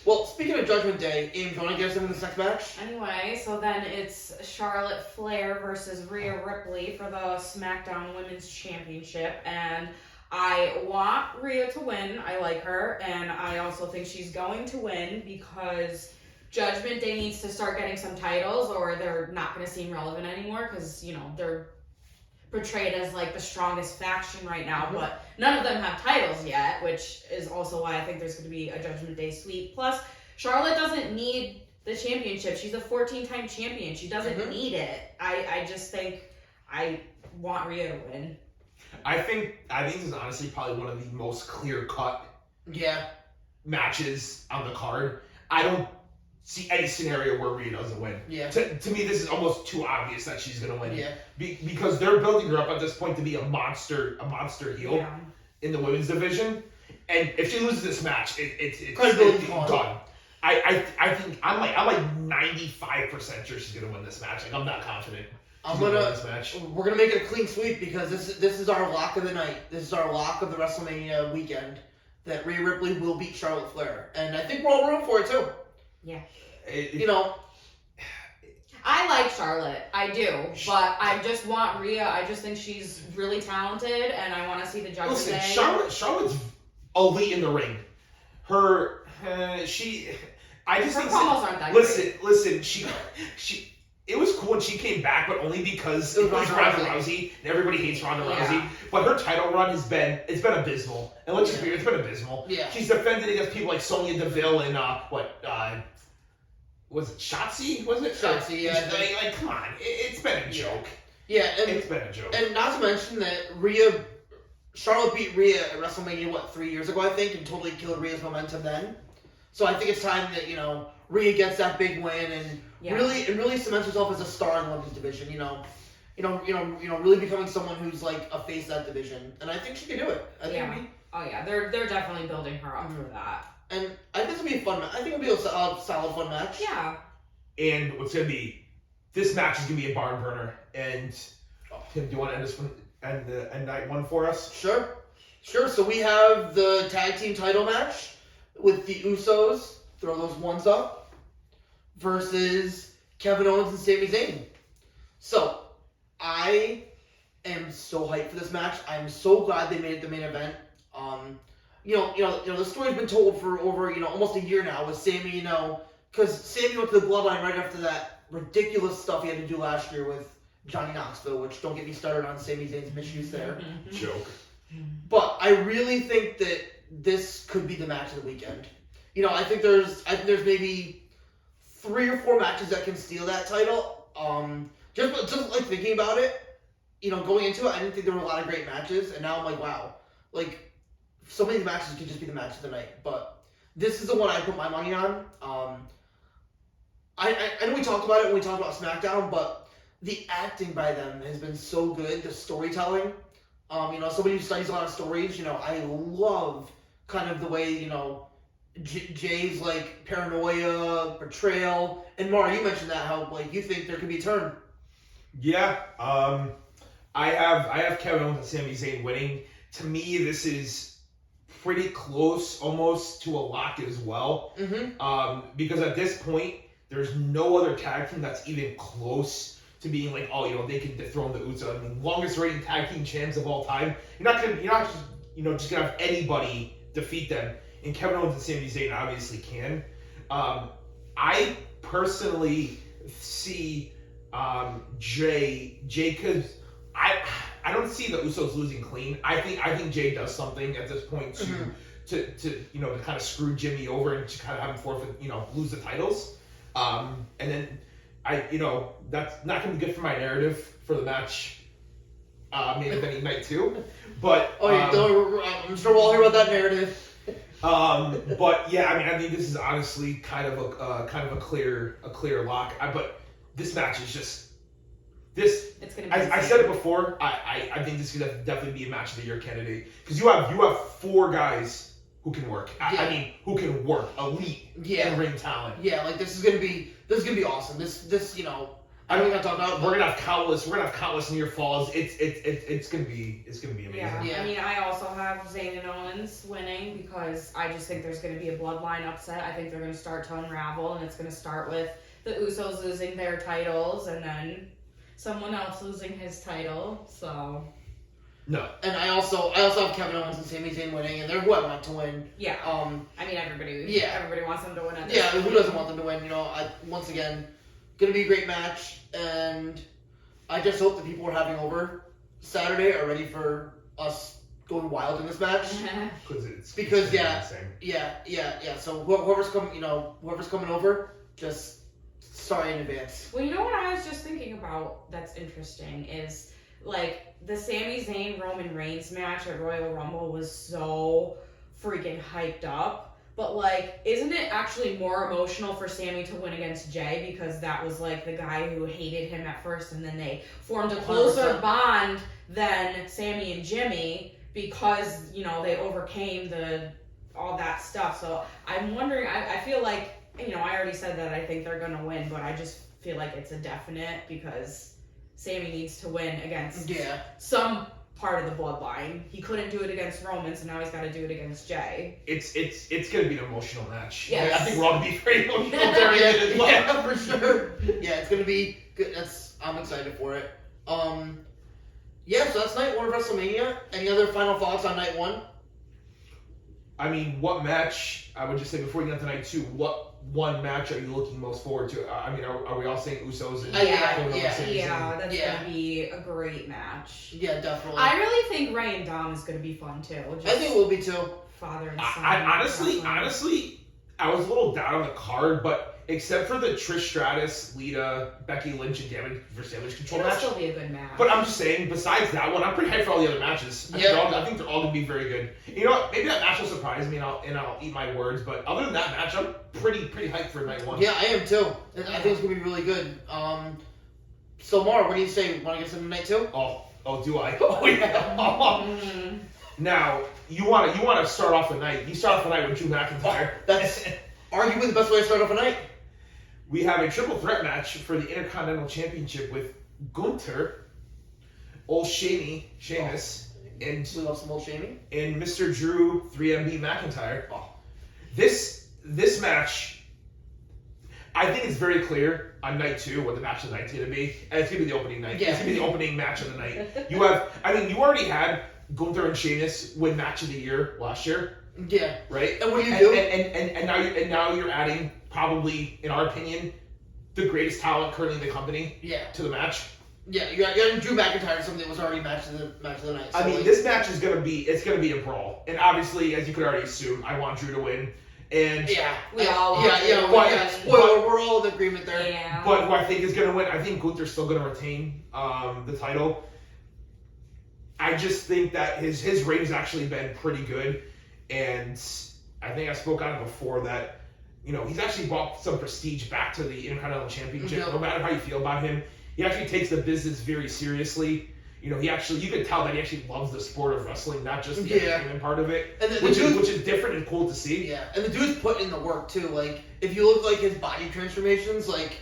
Well, speaking of Judgment Day, Aim, do you want to get us into this next match?
Anyway, so then it's Charlotte Flair versus Rhea Ripley for the SmackDown Women's Championship, and I want Rhea to win. I like her, and I also think she's going to win because Judgment Day needs to start getting some titles, or they're not going to seem relevant anymore, because, they're portrayed as like the strongest faction right now, but none of them have titles yet, which is also why I think there's going to be a Judgment Day sweep. Plus, Charlotte doesn't need the championship. She's a 14-time champion. She doesn't need it. I just think I want Rhea to win.
I think this is honestly probably one of the most clear-cut matches on the card. I don't see any scenario where Rhea doesn't win.
Yeah.
To me, this is almost too obvious that she's going to win.
Yeah.
Because they're building her up at this point to be a monster heel in the women's division. And if she loses this match, it's done. I think I'm like 95% sure she's going to win this match. Like, I'm not confident.
We're gonna make it a clean sweep, because this is our lock of the night. This is our lock of the WrestleMania weekend, that Rhea Ripley will beat Charlotte Flair, and I think we're all rooting for it too.
Yeah.
I
like Charlotte. I do. But I just want Rhea. I just think she's really talented, and I want to see the Judgment Day.
Charlotte's elite in the ring. Her promos
aren't that great.
Listen, it was cool when she came back, but only because it was
Ronda
Ronda Rousey, and everybody hates Ronda
Yeah.
Rousey. But her title run has been abysmal, and let's just be, it's been abysmal.
Yeah.
She's defended against people like Sonya Deville and was it Shotzi? Was it
Shotzi, yeah.
Like, come on, it's been a joke.
Yeah, and
It's been a joke.
And not to mention that Charlotte beat Rhea at WrestleMania, 3 years ago, I think, and totally killed Rhea's momentum then. So I think it's time that, Rhea gets that big win and really cements herself as a star in the women's division, really becoming someone who's like a face of that division. And I think she can do it. I think
they're definitely building her up for that.
And I think this will be a fun match. I think it'll be a solid, fun match.
Yeah.
And what's gonna be, this match is gonna be a barn burner. And Tim, do you want to end this one, end night one for us?
Sure. So we have the tag team title match with the Usos, throw those ones up, versus Kevin Owens and Sami Zayn. So I am so hyped for this match. I'm so glad they made it the main event. The story's been told for over, almost a year now with Sami, because Sami went to the Bloodline right after that ridiculous stuff he had to do last year with Johnny Knoxville, which don't get me started on Sami Zayn's misuse there.
Joke.
But I really think that this could be the match of the weekend. I think there's maybe 3 or 4 matches that can steal that title. Just like thinking about it, going into it, I didn't think there were a lot of great matches, and now I'm like, wow, like so many of the matches could just be the match of the night. But this is the one I put my money on. I know we talked about it when we talked about SmackDown, but the acting by them has been so good. The storytelling, somebody who studies a lot of stories, I love kind of the way, Jay's like paranoia, betrayal, and Mara, you mentioned that how like you think there could be a turn.
Yeah, I have Kevin Owens and Sami Zayn winning. To me, this is pretty close, almost to a lock as well. Because at this point, there's no other tag team that's even close to being like, they can dethrone the Usos. I mean, longest reigning tag team champs of all time. You're not just gonna have anybody defeat them. And Kevin Owens and Sami Zayn obviously can. I personally see Jay, because I don't see the Usos losing clean. I think Jay does something at this point to kind of screw Jimmy over and to kind of have him forfeit, lose the titles. And then that's not going to be good for my narrative for the match. Maybe any night 2, but
I'm sure we'll all hear about that narrative.
But yeah, I mean, this is honestly kind of a clear lock. But this match is just this. It's gonna be I said it before. I think this could definitely be a match of the year candidate because you have 4 guys who can work. I mean, who can work, elite in ring talent.
Yeah, like this is gonna be awesome. This I don't think I talk about.
We're gonna have countless near falls. It's gonna be amazing.
Yeah. I mean, I also have Zayn and Owens winning because I just think there's gonna be a bloodline upset. I think they're gonna start to unravel, and it's gonna start with the Usos losing their titles, and then someone else losing his title. So.
No.
And I also have Kevin Owens and Sami Zayn winning, and they're who I want to win.
Yeah. I mean, everybody wants them to win.
Who doesn't want them to win? Once again. Gonna be a great match, and I just hope the people we're having over Saturday are ready for us going wild in this match. Because So whoever's coming over, just sorry in advance.
Well, you know what I was just thinking about that's interesting is like the Sami Zayn Roman Reigns match at Royal Rumble was so freaking hyped up. But, like, isn't it actually more emotional for Sami to win against Jay because that was, like, the guy who hated him at first and then they formed a closer
100%.
bond than Sami and Jimmy because, they overcame all that stuff. So I'm wondering, I feel like, I already said that I think they're going to win, but I just feel like it's a definite because Sami needs to win against some part of the bloodline. He couldn't do it against Roman, so now he's got to do it against Jay.
It's gonna be an emotional match.
Yes.
I think we're all gonna be very emotional during it as well.
Yeah, for sure. Yeah, it's gonna be good. I'm excited for it. So that's night 1 of WrestleMania. Any other final thoughts on night 1?
I mean, what match? I would just say before we get to night 2, what one match are you looking most forward to? I mean, are we all saying Usos and
Yeah,
Kevin Owens
yeah,
Sami Zayn?
Yeah, that's
Yeah.
gonna be a great match.
Yeah, definitely.
I really think Ray and Dom is gonna be fun too. Just
I think it will be too.
father and son.
I honestly,
wrestling.
I was a little down on the card, but except for the Trish Stratus, Lita, Becky Lynch, and Damage Control
It'll
match.
still be a good match.
But I'm just saying, besides that one, I'm pretty hyped for all the other matches. I think they're all gonna be very good. You know what? Maybe that match will surprise me, and I'll eat my words. But other than that match, I'm pretty hyped for night one.
Yeah, I am too. I think it's gonna be really good. So Mar, what do you say? Want to get some night two?
Oh, do I? Oh yeah.
Mhm.
Now you want to start off the night. You start off the night with Drew McIntyre.
That's arguably the best way to start off a night.
We have a triple threat match for the Intercontinental Championship with Gunther, old Sheamus, and
We love some old Shamey.
Mr. Drew 3MB McIntyre.
Oh.
This match, I think it's very clear on night two what the match of the night's going to be. And it's going to be the opening night.
Yeah.
It's going to be the opening match of the night. You already had Gunther and Sheamus win match of the year last year,
Yeah.
right?
And what do you do?
And now you're adding, probably, in our opinion, the greatest talent currently in the company
Yeah.
to the match.
Yeah. You got Drew McIntyre, something that was already match of the night. So
I mean,
like,
this match is gonna be a brawl, and obviously, as you could already assume, I want Drew to win. And
Yeah.
We all want
Yeah.
Drew to
Well,
win.
yeah. Spoiler, we're all in agreement there.
Yeah.
but who I think is gonna win, I think Gunther's still gonna retain the title. I just think that his reign's actually been pretty good, and I think I spoke on it before that. You know, he's actually brought some prestige back to the Intercontinental Championship.
Yeah.
No matter how you feel about him, he actually takes the business very seriously. You know, you can tell that he actually loves the sport of wrestling, not just the entertainment part of it,
And
which is different and cool to see.
Yeah, and the dude's put in the work too. Like, if you look like his body transformations, like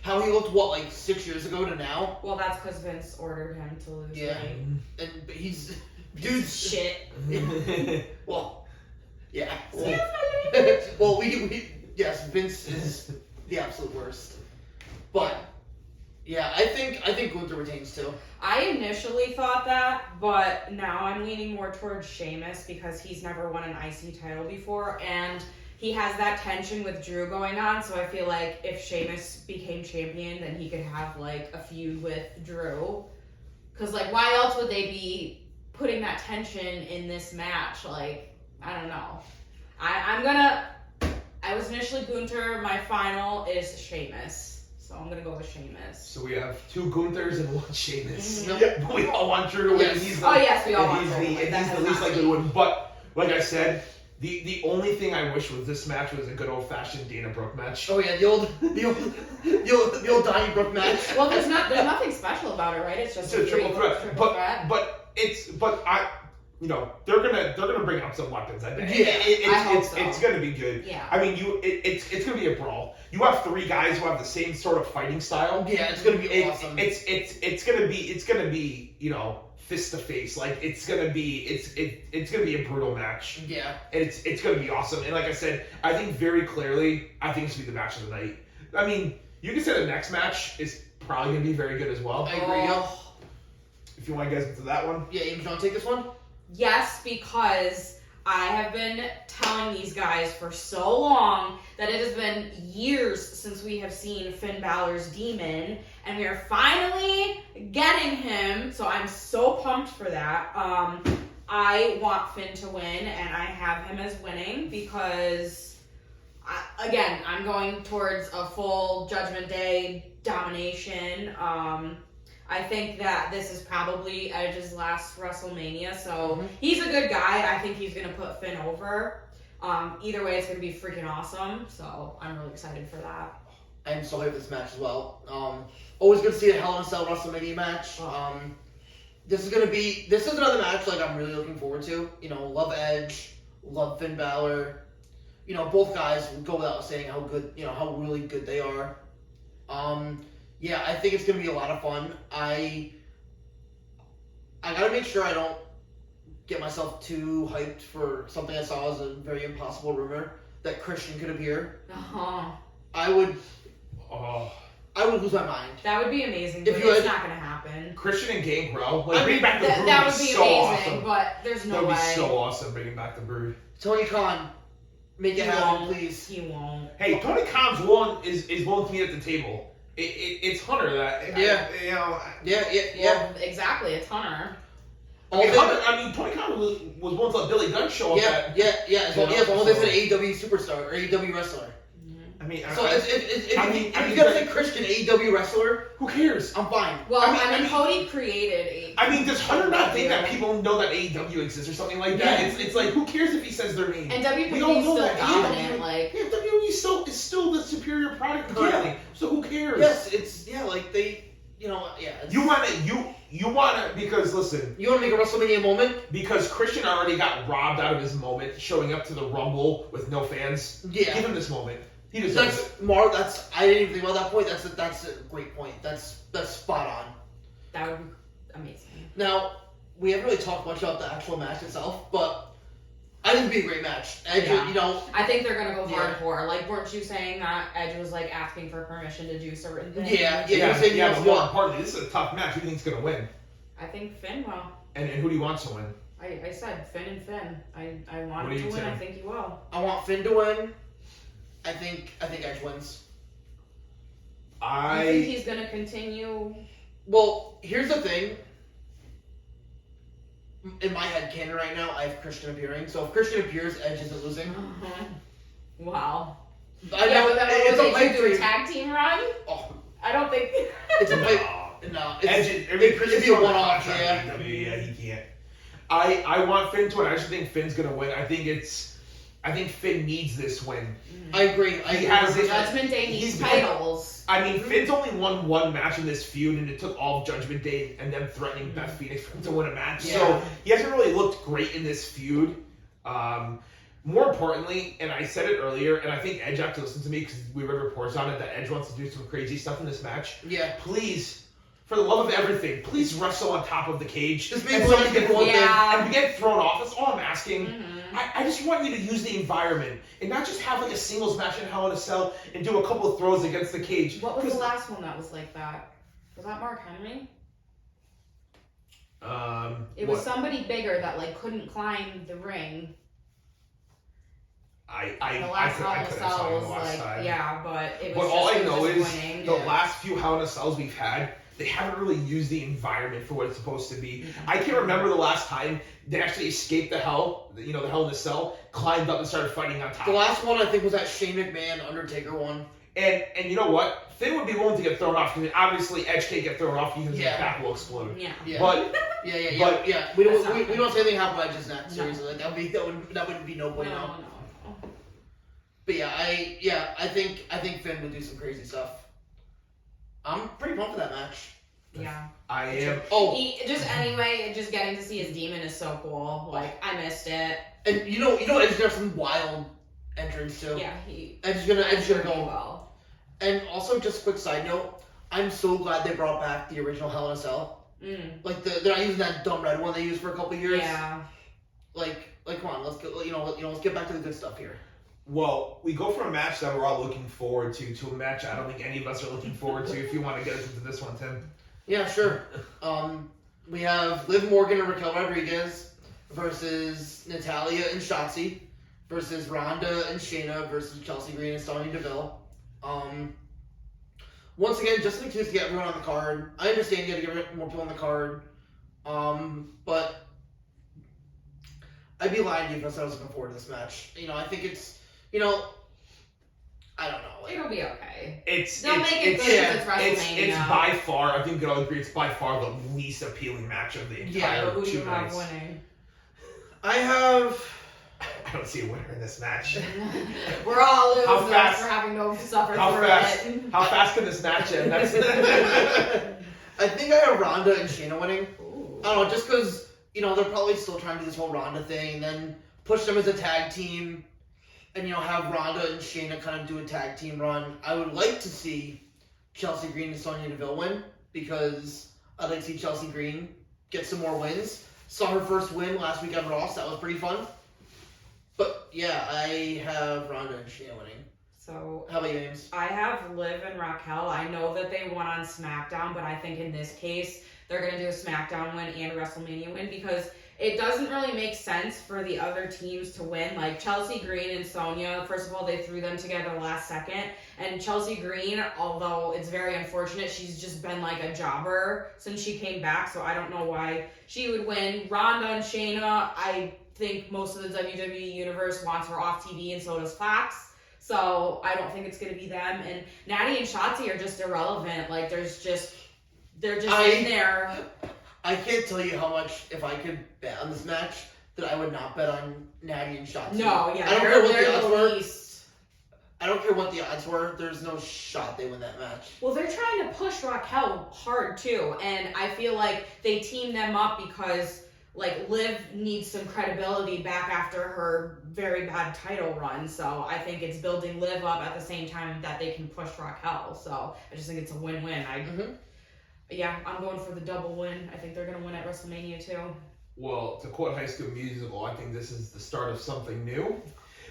how he looked, like 6 years ago to now.
Well, that's because Vince ordered him to lose
Yeah.
weight.
And he's dude's
Shit.
Well, yeah.
See, that's my little-
Well, yes, Vince is the absolute worst. But yeah, I think Gunther retains too.
I initially thought that, but now I'm leaning more towards Sheamus because he's never won an IC title before, and he has that tension with Drew going on, so I feel like if Sheamus became champion, then he could have, like, a feud with Drew. Because, like, why else would they be putting that tension in this match? Like, I don't know. I was initially Gunther, my final is Sheamus. So I'm gonna go with Sheamus.
So we have two Gunthers and one Sheamus.
Mhm.
Yep.
We all want Drew to win.
Yes.
He's
Oh, yes, we all
and
want
he's
Drew to
the,
win.
and
That
he's
has
the least
not
likely to
changed.
win. But like I said, the only thing I wish with this match was a good old fashioned Dana Brooke match.
Oh yeah, the old Donnybrook match.
Well, there's nothing special about it, right? It's just
It's a triple threat.
Triple threat.
They're gonna bring out some weapons. I bet.
Yeah,
I hope so.
It's gonna be good.
Yeah.
I mean, it's gonna be a brawl. You have three guys who have the same sort of fighting style.
Yeah, it's gonna be awesome.
It's gonna be fist to face. Like it's gonna be a brutal match.
Yeah.
And it's gonna be awesome. And like I said, I think very clearly, I think it's gonna be the match of the night. I mean, you can say the next match is probably gonna be very good as well.
I agree. Yeah.
If you want to get into that one.
Yeah, Ames, you want to take this one?
Yes, because I have been telling these guys for so long that it has been years since we have seen Finn Balor's Demon, and we are finally getting him, so I'm so pumped for that. I want Finn to win, and I have him as winning because, I'm going towards a full Judgment Day domination. I think that this is probably Edge's last WrestleMania, so he's a good guy. I think he's going to put Finn over. Either way, it's going to be freaking awesome, so I'm really excited for that.
I'm so hyped for this match as well. Always good to see a Hell in a Cell WrestleMania match. This is another match like I'm really looking forward to. Love Edge, love Finn Balor. Both guys go without saying how good, how really good they are. Yeah, I think it's gonna be a lot of fun. I gotta make sure I don't get myself too hyped for something I saw as a very impossible rumor that Christian could appear.
Uh-huh.
I would
Oh,
lose my mind.
That would be amazing,
If
but
you
it's
had-
not going to happen.
Christian and Gangrel.
I mean,
Bring back the Brood
That
would
would be
so
amazing,
awesome.
but there's no
That would
way.
be so awesome bringing back the Brood.
Tony Khan, Make it
He
happen,
won't.
please.
He won't.
Hey, Tony Khan's willing is willing to meet at the table. It's Hunter that
Yeah. Yeah.
Well, exactly. It's Hunter.
Tony Khan was willing to let Billy Gunn show up.
As long as it's an AEW superstar or AEW wrestler.
I mean,
So if you gotta say Christian AEW wrestler,
who cares?
I'm fine.
Well, I mean, Cody created
does Hunter not think that people know that AEW exists or something like that?
Yeah.
It's like, who cares if he says their name?
And
We all
WWE's
know
still
that
dominant.
WWE is still the superior product currently. So who cares?
Yes, it's they.
You want to because listen.
You want to make a WrestleMania moment?
Because Christian already got robbed out of his moment, showing up to the Rumble with no fans.
Yeah.
Give him this moment. He deserves it.
I didn't even think about that point. That's a great point. That's spot on.
That would be amazing.
Now, we haven't really talked much about the actual match itself, but I think it'd be a great match. Edge,
Yeah. I think they're gonna go
Yeah.
hardcore. Like, weren't you saying that Edge was like asking for permission to do certain things?
But more importantly, this is a tough match. Who do you think's gonna win?
I think Finn will.
And who do you want to win?
I said Finn and Finn. I want
What
him
do
to
you
win.
say?
I think he will.
I want Finn to win. I think Edge wins.
I think he's gonna continue.
Well, here's the thing. In my head canon right now, I have Christian appearing. So if Christian appears, Edge isn't losing.
Wow.
I know
but then
it's
what
a
would they
pipe
do? A
dream.
tag team run?
Oh,
I don't think.
it's a pipe. No, it'd be a one-off. Yeah.
Yeah, he can't. I want Finn to win. I just think Finn's gonna win. I think Finn needs this win.
I agree.
He has it.
Judgment Day needs titles.
I mean, Finn's only won one match in this feud, and it took all of Judgment Day and them threatening Beth Phoenix for him to win a match.
Yeah.
So he hasn't really looked great in this feud. More importantly, and I said it earlier, and I think Edge have to listen to me because we read reports on it that Edge wants to do some crazy stuff in this match.
Yeah.
Please, for the love of everything, please wrestle on top of the cage.
Just
and
be
somebody get thrown
Yeah.
and get thrown off. That's all I'm asking.
Mm-hmm.
I just want you to use the environment and not just have like a singles match in Hell in a Cell and do a couple of throws against the cage.
What was the last one that was like that? Was that Mark Henry? It was somebody bigger that like couldn't climb the ring.
I
The last
could
Hell in
have
a
saw
Cell
you
was
the last
like,
time.
yeah, but it
But
was
all I
just
know is
disappointing.
the last few Hell in a Cells we've had, they haven't really used the environment for what it's supposed to be. I can't remember the last time they actually escaped the Hell in a Cell, climbed up and started fighting on top.
The last one I think was that Shane McMahon Undertaker one.
And you know what? Finn would be willing to get thrown off because obviously Edge can't get thrown off because his
Yeah.
back will explode.
Yeah.
But
Yeah. We don't
That's not
we don't say anything happen Edge's neck.
No.
Seriously, like that wouldn't be no bueno.
No.
But I think Finn would do some crazy stuff. I'm pretty pumped for that match.
Yeah.
I am.
Oh,
Just getting to see his demon is so cool. Like, I missed it.
and you know, Edge's gonna have some wild entrance too.
Yeah,
Edge's gonna go.
well.
And also, just a quick side note, I'm so glad they brought back the original Hell in a Cell. Like they're not using that dumb red one they used for a couple of years.
Yeah.
Like come on, let's go. Let's get back to the good stuff here.
Well, we go from a match that we're all looking forward to a match I don't think any of us are looking forward to. If you want to get us into this one, Tim.
Yeah, sure. We have Liv Morgan and Raquel Rodriguez versus Natalya and Shotzi versus Ronda and Shayna versus Chelsea Green and Sonya Deville. Once again, just an excuse to get everyone on the card. I understand you gotta get more people on the card. But I'd be lying to you if I said I was looking forward to this match. I think it's, I don't know.
It'll be okay.
It's by far, I think we can all agree, it's by far the least appealing match of the entire
But who do
2
you have
nights.
winning?
I don't see a winner in this match.
We're all losers
How fast-
for having to suffer
How
through
fast?
it.
How fast can this match end? That's
I think I have Ronda and Shayna winning.
Ooh.
I don't know, just because, they're probably still trying to do this whole Ronda thing, and then push them as a tag team, and, have Ronda and Shayna kind of do a tag team run. I would like to see Chelsea Green and Sonya Deville win, because I'd like to see Chelsea Green get some more wins. Saw her first win last week on Raw, so that was pretty fun. But, yeah, I have Ronda and Shayna winning.
So,
How about you, James?
I have Liv and Raquel. I know that they won on SmackDown, but I think in this case, they're going to do a SmackDown win and a WrestleMania win because it doesn't really make sense for the other teams to win. Like Chelsea Green and Sonya, first of all, they threw them together last second. And Chelsea Green, although it's very unfortunate, she's just been like a jobber since she came back. So I don't know why she would win. Ronda and Shayna, I think most of the WWE universe wants her off TV, and so does Fox. So I don't think it's going to be them. And Natty and Shotzi are just irrelevant. Like they're just in there.
I can't tell you how much, if I could bet on this match, that I would not bet on Natty and Shotzi.
No, yeah,
I don't care what
they're
the odds
the
were.
least.
I don't care what the odds were. There's no shot they win that match.
Well, they're trying to push Raquel hard too, and I feel like they team them up because like Liv needs some credibility back after her very bad title run. So I think it's building Liv up at the same time that they can push Raquel. So I just think it's a win-win. Yeah, I'm going for the double win. I think they're going to win at WrestleMania too.
Well, to quote High School Musical, I think this is the start of something new,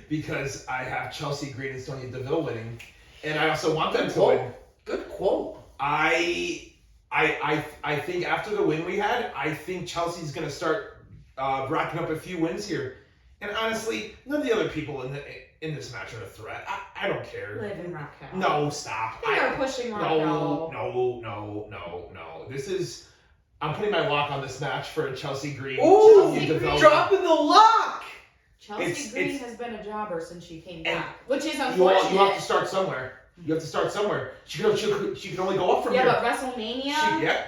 because I have Chelsea Green and Sonya Deville winning, and I also want them to win.
Good quote.
I think after the win we had, I think Chelsea's going to start racking up a few wins here. And honestly, none of the other people in this match are a threat. I don't care.
Liv and Raquel.
No, stop.
They are pushing Raquel.
No. This is... I'm putting my lock on this match for Chelsea Green.
Ooh,
Chelsea Green.
dropping the lock!
Chelsea Green has been a jobber since she came
And
back, which is
You
unfortunate.
have to start somewhere. She can only go up from
yeah,
here.
but WrestleMania.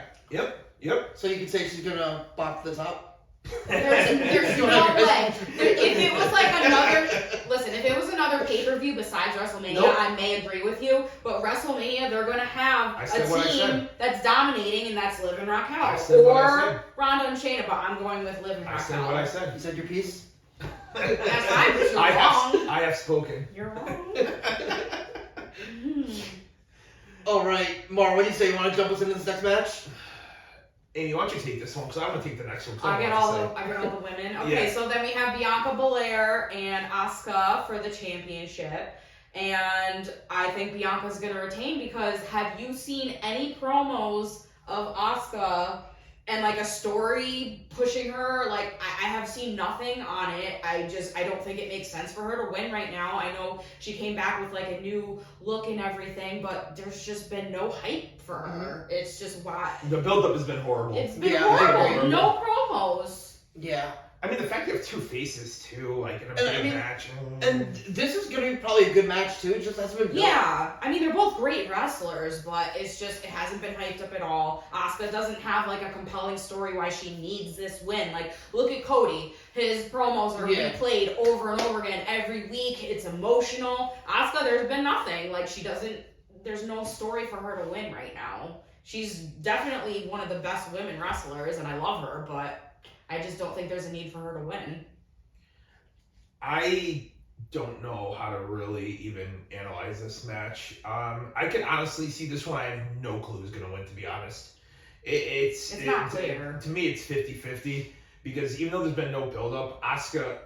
Yep.
So you can say she's gonna bop to the top?
There's
You
no
don't have your
way.
business.
If it was like if it was another pay-per-view besides WrestleMania,
Nope.
I may agree with you. But WrestleMania, they're going to have
I
a
said what I
team
said.
that's dominating, and that's Liv and Raquel.
I said what I said.
Or Ronda and Shayna, but I'm going with Liv and
I
Raquel.
said what I said.
You said your piece?
That's fine, but you're wrong.
I have spoken.
You're wrong.
All right, Mar, what do you say? You want to jump us into this next match?
Amy, why don't you take this one? Because I'm going to take the next one.
I get all the women. Okay,
Yeah.
so then we have Bianca Belair and Asuka for the championship. And I think Bianca's going to retain because have you seen any promos of Asuka and like a story pushing her? Like I have seen nothing on it. I don't think it makes sense for her to win right now. I know she came back with like a new look and everything, but there's just been no hype for her.
Mm-hmm.
It's just why.
The build-up has been horrible.
It's been
Yeah, I
horrible.
agree.
No promos.
Yeah.
I mean, the fact you have two faces, too, like, in a
And I
big
mean-
match.
And this is going to be probably a good match, too. It just hasn't been built.
Yeah, I mean they're both great wrestlers, but it hasn't been hyped up at all. Asuka doesn't have like a compelling story why she needs this win. Like look at Cody, his promos are
Yeah.
replayed over and over again every week. It's emotional. Asuka, there's been nothing. Like there's no story for her to win right now. She's definitely one of the best women wrestlers, and I love her, but I just don't think there's a need for her to win.
I don't know how to really even analyze this match. I can honestly see this one. I have no clue who's going to win, to be honest. It's
not clear.
To me, it's 50-50 because even though there's been no build-up, Asuka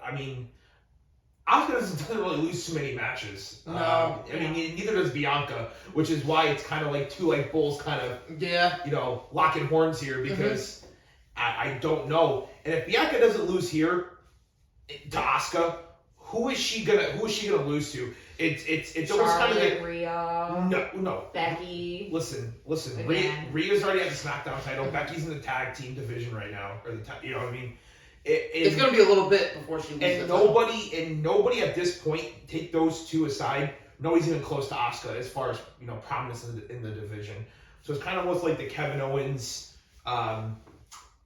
doesn't really lose too many matches.
No.
I mean, neither does Bianca, which is why it's kind of like two like bulls kind of,
Yeah.
locking horns here because I don't know. And if Bianca doesn't lose here to Asuka, who is she gonna lose to? It's almost kind of
Charlotte,
like
Rhea,
no.
Becky.
Listen.
Again.
Rhea's already at the Smackdown title. Becky's in the tag team division right now, or you know what I mean?
It's going to be a little bit before she loses.
And nobody at this point, take those two aside, nobody's even close to Asuka as far as prominence in the division. So it's kind of almost like the Kevin Owens, Sami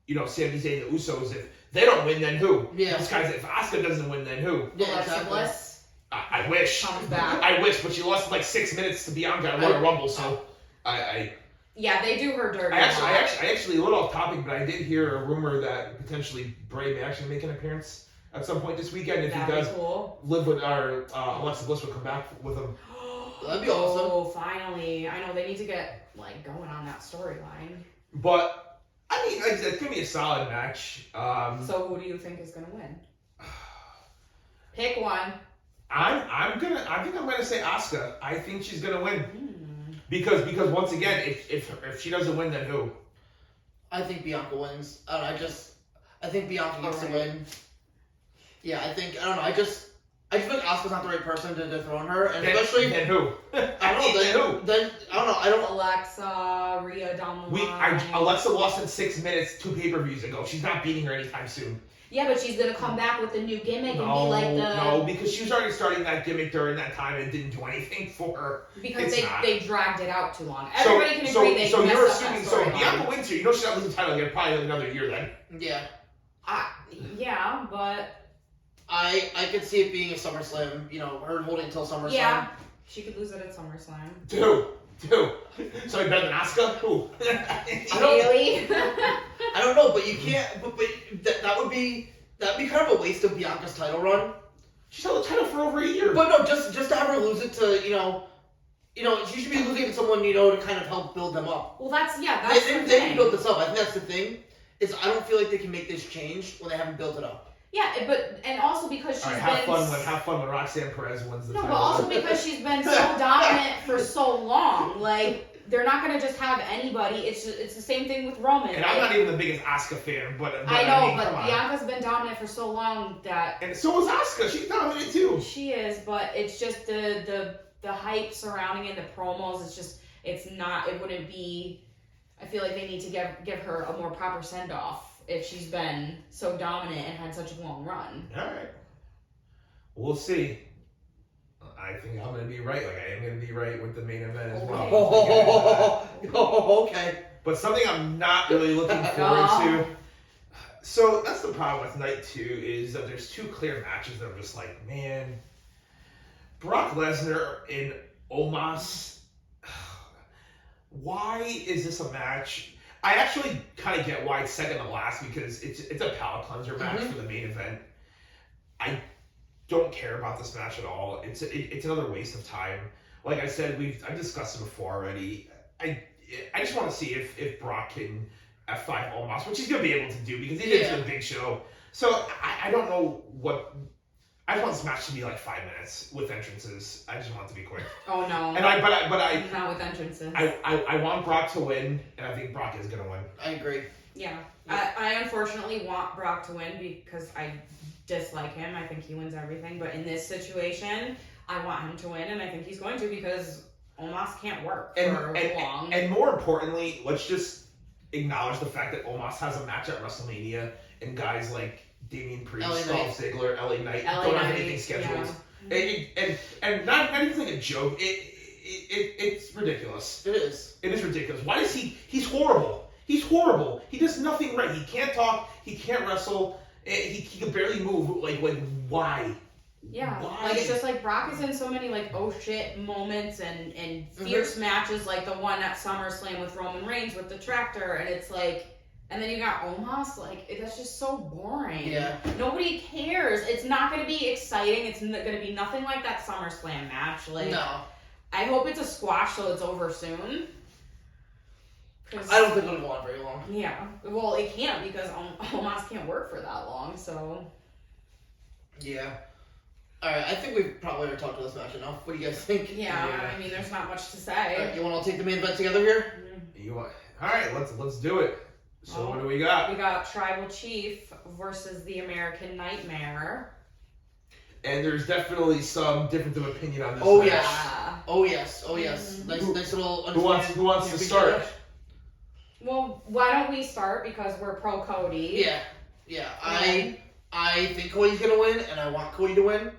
Zayn, the Usos. If they don't win, then who?
Yeah.
Those guys. If Asuka doesn't win, then who?
Yeah,
Alexa
exactly.
Bliss
I wish.
comes back.
I wish, but she lost in like 6 minutes to Bianca at Royal Rumble. So
Yeah, they do her dirty.
I actually a little off topic, but I did hear a rumor that potentially Bray may actually make an appearance at some point this weekend. If
That'd
he does,
be cool.
live with our Alexa Bliss will come back with him.
That'd be awesome.
Oh, finally. I know they need to get like going on that storyline.
But I mean, like I said, it's gonna be a solid match.
So who do you think is gonna win? Pick one.
I think I'm gonna say Asuka. I think she's gonna win
Hmm.
because once again, if she doesn't win, then who?
I think Bianca wins. I I think Bianca gets to
Alright.
win. Yeah, I don't know. I just think Asuka's not the right person to dethrone her, and especially.
And who?
I don't know.
Who?
Then I don't know. I don't.
Alexa, Rhea down the line.
Alexa lost in 6 minutes 2 pay-per-views ago. She's not beating her anytime soon.
Yeah, but she's gonna come back with a new gimmick and be like the.
No, because she was already starting that gimmick during that time and it didn't do anything for her.
Because
It's not.
they dragged it out too long. Everybody can agree they
so
messed
you're
up
assuming
that
so
storyline.
Bianca wins here. You know she's not losing the title again probably another year then.
Yeah.
Yeah, but
I could see it being a SummerSlam. You know, her holding until SummerSlam.
yeah, she could lose it at SummerSlam.
Dude. Somebody better than Asuka? Who?
Really?
I don't know, but you can't. But that'd be kind of a waste of Bianca's title run.
She's held the title for over a year.
But no, just to have her lose it to she should be losing it to someone to kind of help build them up.
Well, that's
They
the
can
thing.
build this up. I think that's the thing. Is I don't feel like they can make this change when they haven't built it up.
Yeah, and also because she's
All right,
been
have fun when Roxanne Perez wins the
no,
title.
but also because she's been so dominant for so long. Like they're not gonna just have anybody. It's the same thing with Roman.
And I'm not even the biggest Asuka fan, but
I know,
mean,
but
come on.
Bianca's been dominant for so long that
And so was Asuka. She's dominant too.
she is. But it's just the hype surrounding it, the promos. It's not. It wouldn't be. I feel like they need to give her a more proper send off if she's been so dominant and had such a long run.
All right. We'll see. I think I'm going to be right. Like, I am going to be right with the main event as well.
Okay.
But something I'm not really looking forward to. So, that's the problem with night 2 is that there's 2 clear matches that I'm just like, man. Brock Lesnar and Omos. Why is this a match? I actually kind of get why it's second to last because it's a palate cleanser match for the main event. I don't care about this match at all. It's another waste of time. Like I said, I've discussed it before already. I just want to see if Brock can F5 Omos, which he's gonna be able to do because he did the big show. So I don't know what. I just want this match to be like 5 minutes with entrances. I just want it to be quick.
Oh no.
And I
not with entrances.
I want Brock to win, and I think Brock is gonna win.
I agree.
Yeah. I unfortunately want Brock to win because I dislike him. I think he wins everything. But in this situation, I want him to win, and I think he's going to because Omos can't work for long.
And more importantly, let's just acknowledge the fact that Omos has a match at WrestleMania, and guys like Damian Priest, Dolph Ziggler, LA Knight don't have anything scheduled. Yeah. And not even like a joke. It's ridiculous.
It is.
It is ridiculous. Why is he's horrible. He's horrible. He does nothing right. He can't talk. He can't wrestle. He can barely move. Like why?
Yeah.
Why?
Like it's just like Brock is in so many like oh shit moments and fierce matches like the one at SummerSlam with Roman Reigns with the tractor, and it's like. And then you got Omos, like, that's just so boring.
Yeah.
Nobody cares. It's not going to be exciting. It's going to be nothing like that SummerSlam match. Like,
No.
I hope it's a squash so it's over soon.
I don't think it'll go on very long.
Yeah. Well, it can't because Omos can't work for that long, so.
Yeah. Alright, I think we've probably already talked about this match enough. What do you guys think?
Yeah, I mean, there's not much to say.
Alright, you want to take the main event together here?
You want? All right, let's do it. So what do we got?
We got Tribal Chief versus the American Nightmare.
And there's definitely some difference of opinion on this
Oh,
match.
yeah. Oh yes. Oh yes. Nice little.
Who wants to start?
Well, why don't we start because we're pro Cody.
Yeah. I think Cody's gonna win, and I want Cody to win.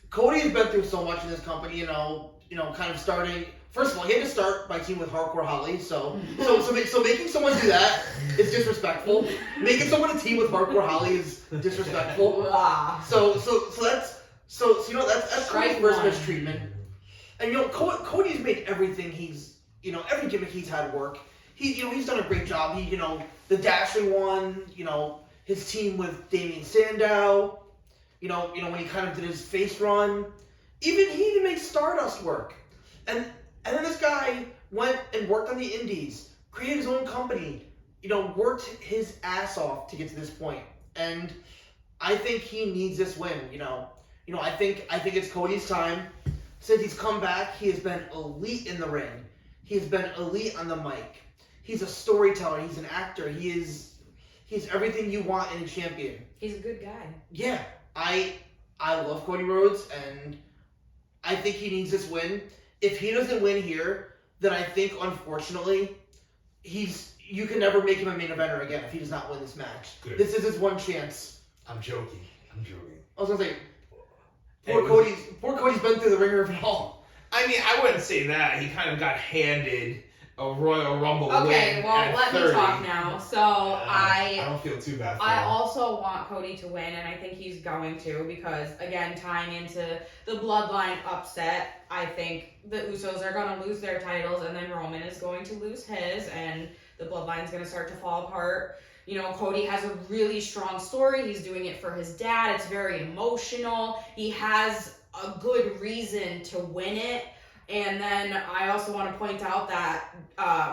Cody has been through so much in this company. You know, kind of starting. First of all, he had to start by teaming with Hardcore Holly, so making someone do that is disrespectful. Making someone a team with Hardcore Holly is disrespectful. So that's Cody's first mistreatment. And Cody's made everything every gimmick he's had work. He's done a great job. The Dashing one, his team with Damien Sandow, when he kind of did his face run. Even he didn't make Stardust work. And then this guy went and worked on the indies, created his own company, worked his ass off to get to this point. And I think he needs this win, I think it's Cody's time. Since he's come back, he has been elite in the ring. He has been elite on the mic. He's a storyteller, he's an actor, he He's everything you want in a champion.
He's a good guy.
Yeah, I love Cody Rhodes, and I think he needs this win. If he doesn't win here, then I think, unfortunately, you can never make him a main eventer again if he does not win this match.
Good.
This is his one chance.
I'm joking.
I was gonna say, poor Cody's been through the ringer of it all.
I mean, I wouldn't say that. He kind of got handed a Royal Rumble win.
Okay, well,
at
let
30.
me talk now. So
I don't feel too bad for
I
him.
also want Cody to win, and I think he's going to because, again, tying into the bloodline upset, I think the Usos are going to lose their titles, and then Roman is going to lose his, and the bloodline's going to start to fall apart. You know, Cody has a really strong story. He's doing it for his dad. It's very emotional. He has a good reason to win it. And then I also want to point out that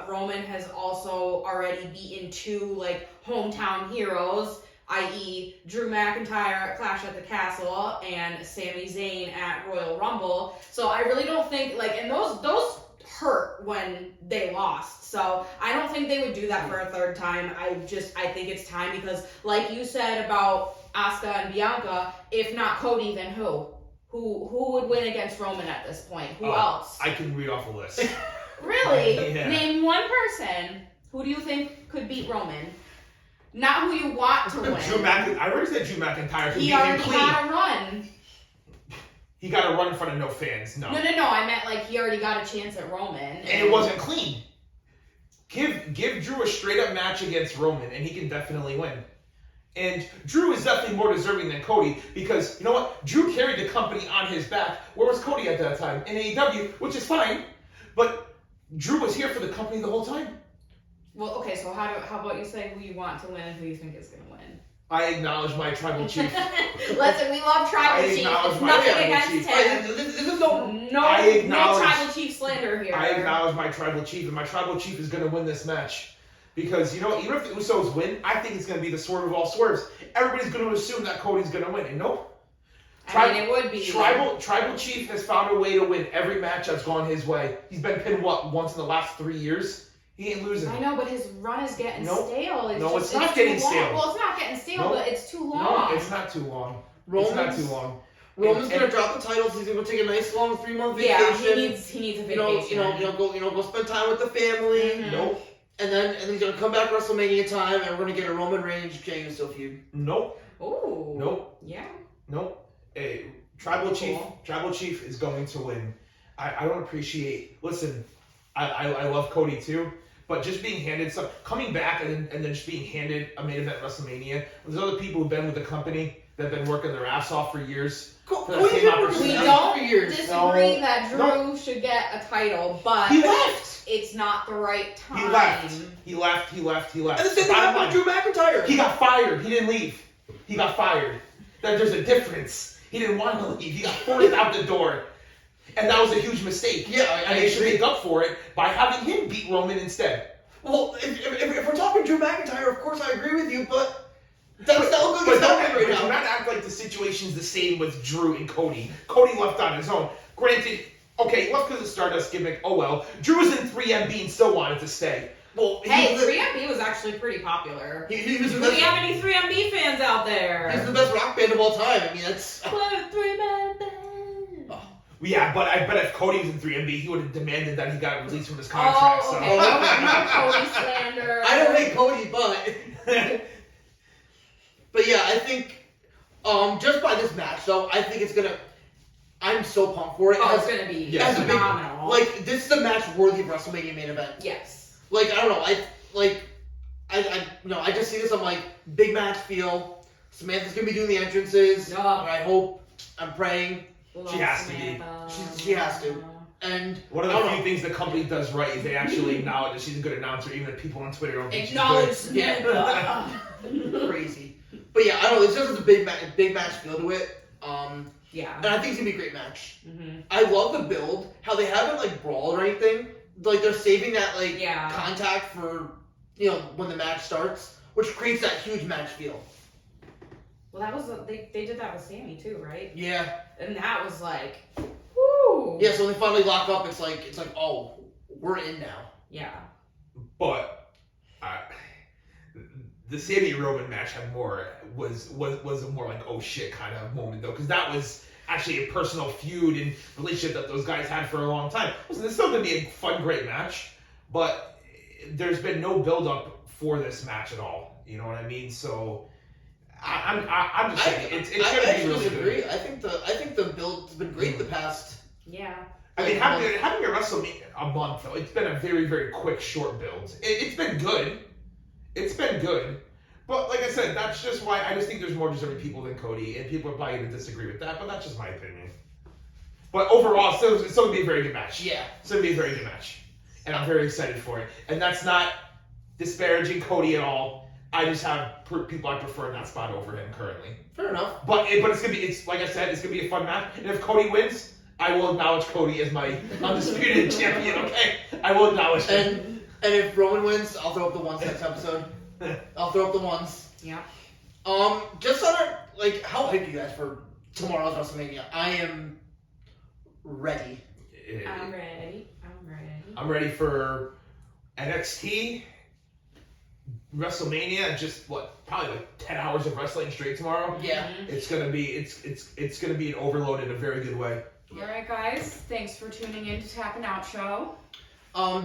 Roman has also already beaten 2 like hometown heroes, i.e. Drew McIntyre at Clash at the Castle and Sami Zayn at Royal Rumble. So I really don't think and those hurt when they lost. So I don't think they would do that for a third time. I think it's time because like you said about Asuka and Bianca, if not Cody, then who? Who would win against Roman at this point? Who else?
I can read off a list.
Really?
Yeah.
Name one person. Who do you think could beat Roman? Not who you want to win.
I already said Drew McIntyre could
He
beat him
already
clean.
got a run.
He got a run in front of no fans. No.
No. I meant he already got a chance at Roman.
And it wasn't clean. Give Drew a straight up match against Roman, and he can definitely win. And Drew is definitely more deserving than Cody because, you know what? Drew carried the company on his back. Where was Cody at that time? In AEW, which is fine. But Drew was here for the company the whole time.
Well, okay, so how about you say who you want to win and who you think is going to win?
I acknowledge my tribal chief.
Listen, we love tribal chief. It's nothing against
chief.
him.
This is no.
No tribal chief slander here.
I acknowledge my tribal chief, and my tribal chief is going to win this match. Because, you know, even if the Usos win, I think it's going to be the swerve of all swerves. Everybody's going to assume that Cody's going to win, and nope.
I mean, it would be.
Tribal Chief has found a way to win every match that's gone his way. He's been pinned, once in the last 3 years? He ain't losing.
I know, but his run is getting stale.
It's not getting stale.
Well, it's not getting stale, but it's too long.
No, it's not too long.
Roman's gonna drop the titles. He's gonna take a nice long 3-month vacation.
Yeah, he needs a vacation.
Go spend time with the family.
Mm-hmm.
Nope.
And then he's gonna come back Wrestlemania time, and we're gonna get a Roman Reigns Jey Uso feud.
Nope.
Ooh.
Nope.
Yeah.
Nope. Hey, Tribal Chief is going to win. I don't appreciate. Listen, I love Cody too, but just being handed coming back and then just being handed a main event WrestleMania. There's other people who've been with the company that have been working their ass off for years.
We
don't disagree that Drew should get a title, but
he left.
It's not the right time.
He left.
And the same thing happened with Drew McIntyre.
He got fired. He didn't leave. He got fired. There's a difference. He didn't want to leave. He got forced out the door. And that was a huge mistake.
Yeah,
and they should make up for it by having him beat Roman instead.
Well, if we're talking Drew McIntyre, of course I agree with you, but that's not good.
But do not act like the situation's the same with Drew and Cody. Cody left on his own. Granted, okay, he left because of the Stardust gimmick. Oh well. Drew was in 3MB and still wanted to stay.
Well,
hey, 3MB was actually pretty popular.
He was
Do we have any 3MB fans out there?
He's the best rock band of all time. I mean, that's.
Three-man band.
Yeah, but I bet if Cody was in 3MB, he would have demanded that he got released from his contract.
Oh, okay. Cody slander.
I don't hate Cody, but. But yeah, I think just by this match, though, I think it's gonna. I'm so pumped for it.
It's gonna be phenomenal.
This is a match worthy of WrestleMania main event.
Yes.
I don't know. I just see this. I'm like, big match feel. Samantha's gonna be doing the entrances.
Yeah.
I hope. I'm praying.
She has to be.
She has to. And
one of the few things the company does right is they actually acknowledge that she's a good announcer, even if people on Twitter don't think
acknowledge
she's good.
Samantha.
Crazy. But yeah, I don't know. It's just a big match feel to it.
Yeah.
And I think it's gonna be a great match.
Mm-hmm.
I love the build. How they haven't brawled or anything. They're saving that contact for when the match starts, which creates that huge match feel.
Well, that was they did that with Sammy too, right?
Yeah.
And that was whoo.
Yeah. So when they finally lock up, it's like we're in now.
Yeah.
But the Sammy Roman match had was a more like oh shit kind of moment though, because that was actually a personal feud and relationship that those guys had for a long time. Listen, it's still gonna be a fun, great match, but there's been no build up for this match at all. You know what I mean? So I'm just saying it's gonna be really
agree.
good.
I think the build's been great the past.
Yeah.
I mean, having a WrestleMania a month though, it's been a very, very quick, short build. It's been good. It's been good. But like I said, that's just why I just think there's more deserving people than Cody, and people are probably going to disagree with that, but that's just my opinion. But overall, it's still going to be a very good match.
Yeah.
It's going to be a very good match. And I'm very excited for it. And that's not disparaging Cody at all. I just have people I prefer in that spot over him currently.
Fair enough.
But it's going to be, like I said, it's going to be a fun match. And if Cody wins, I will acknowledge Cody as my undisputed champion, okay? I will acknowledge him.
And if Roman wins, I'll throw up the ones next episode. I'll throw up the ones.
Yeah.
Just on our, like, how hyped are you guys for tomorrow's WrestleMania? I am ready.
I'm ready.
I'm ready for NXT, WrestleMania, just probably like 10 hours of wrestling straight tomorrow.
Yeah.
It's gonna be it's gonna be an overload in a very good way.
Alright guys, thanks for tuning in to Tappin' Out Show.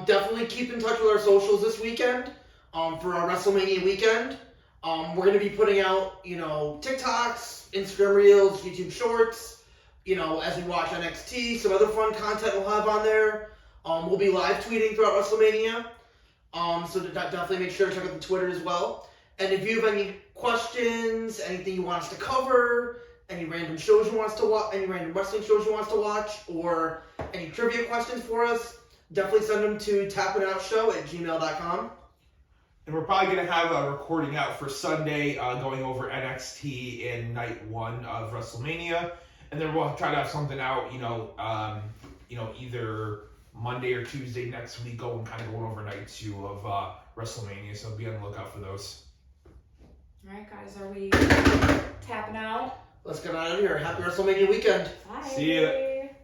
Definitely keep in touch with our socials this weekend. For our WrestleMania weekend. We're going to be putting out, TikToks, Instagram Reels, YouTube Shorts, as we watch NXT, some other fun content we'll have on there. We'll be live tweeting throughout WrestleMania. So definitely make sure to check out the Twitter as well. And if you have any questions, anything you want us to cover, any random shows you want us to watch, any random wrestling shows you want us to watch, or any trivia questions for us, definitely send them to tappinoutshow@gmail.com.
And we're probably going to have a recording out for Sunday going over NXT in night 1 of WrestleMania. And then we'll try to have something out, either Monday or Tuesday next week going over night 2 of WrestleMania. So be on the lookout for those.
Alright guys, are we tapping out?
Let's get out of here. Happy WrestleMania weekend.
Bye.
See ya.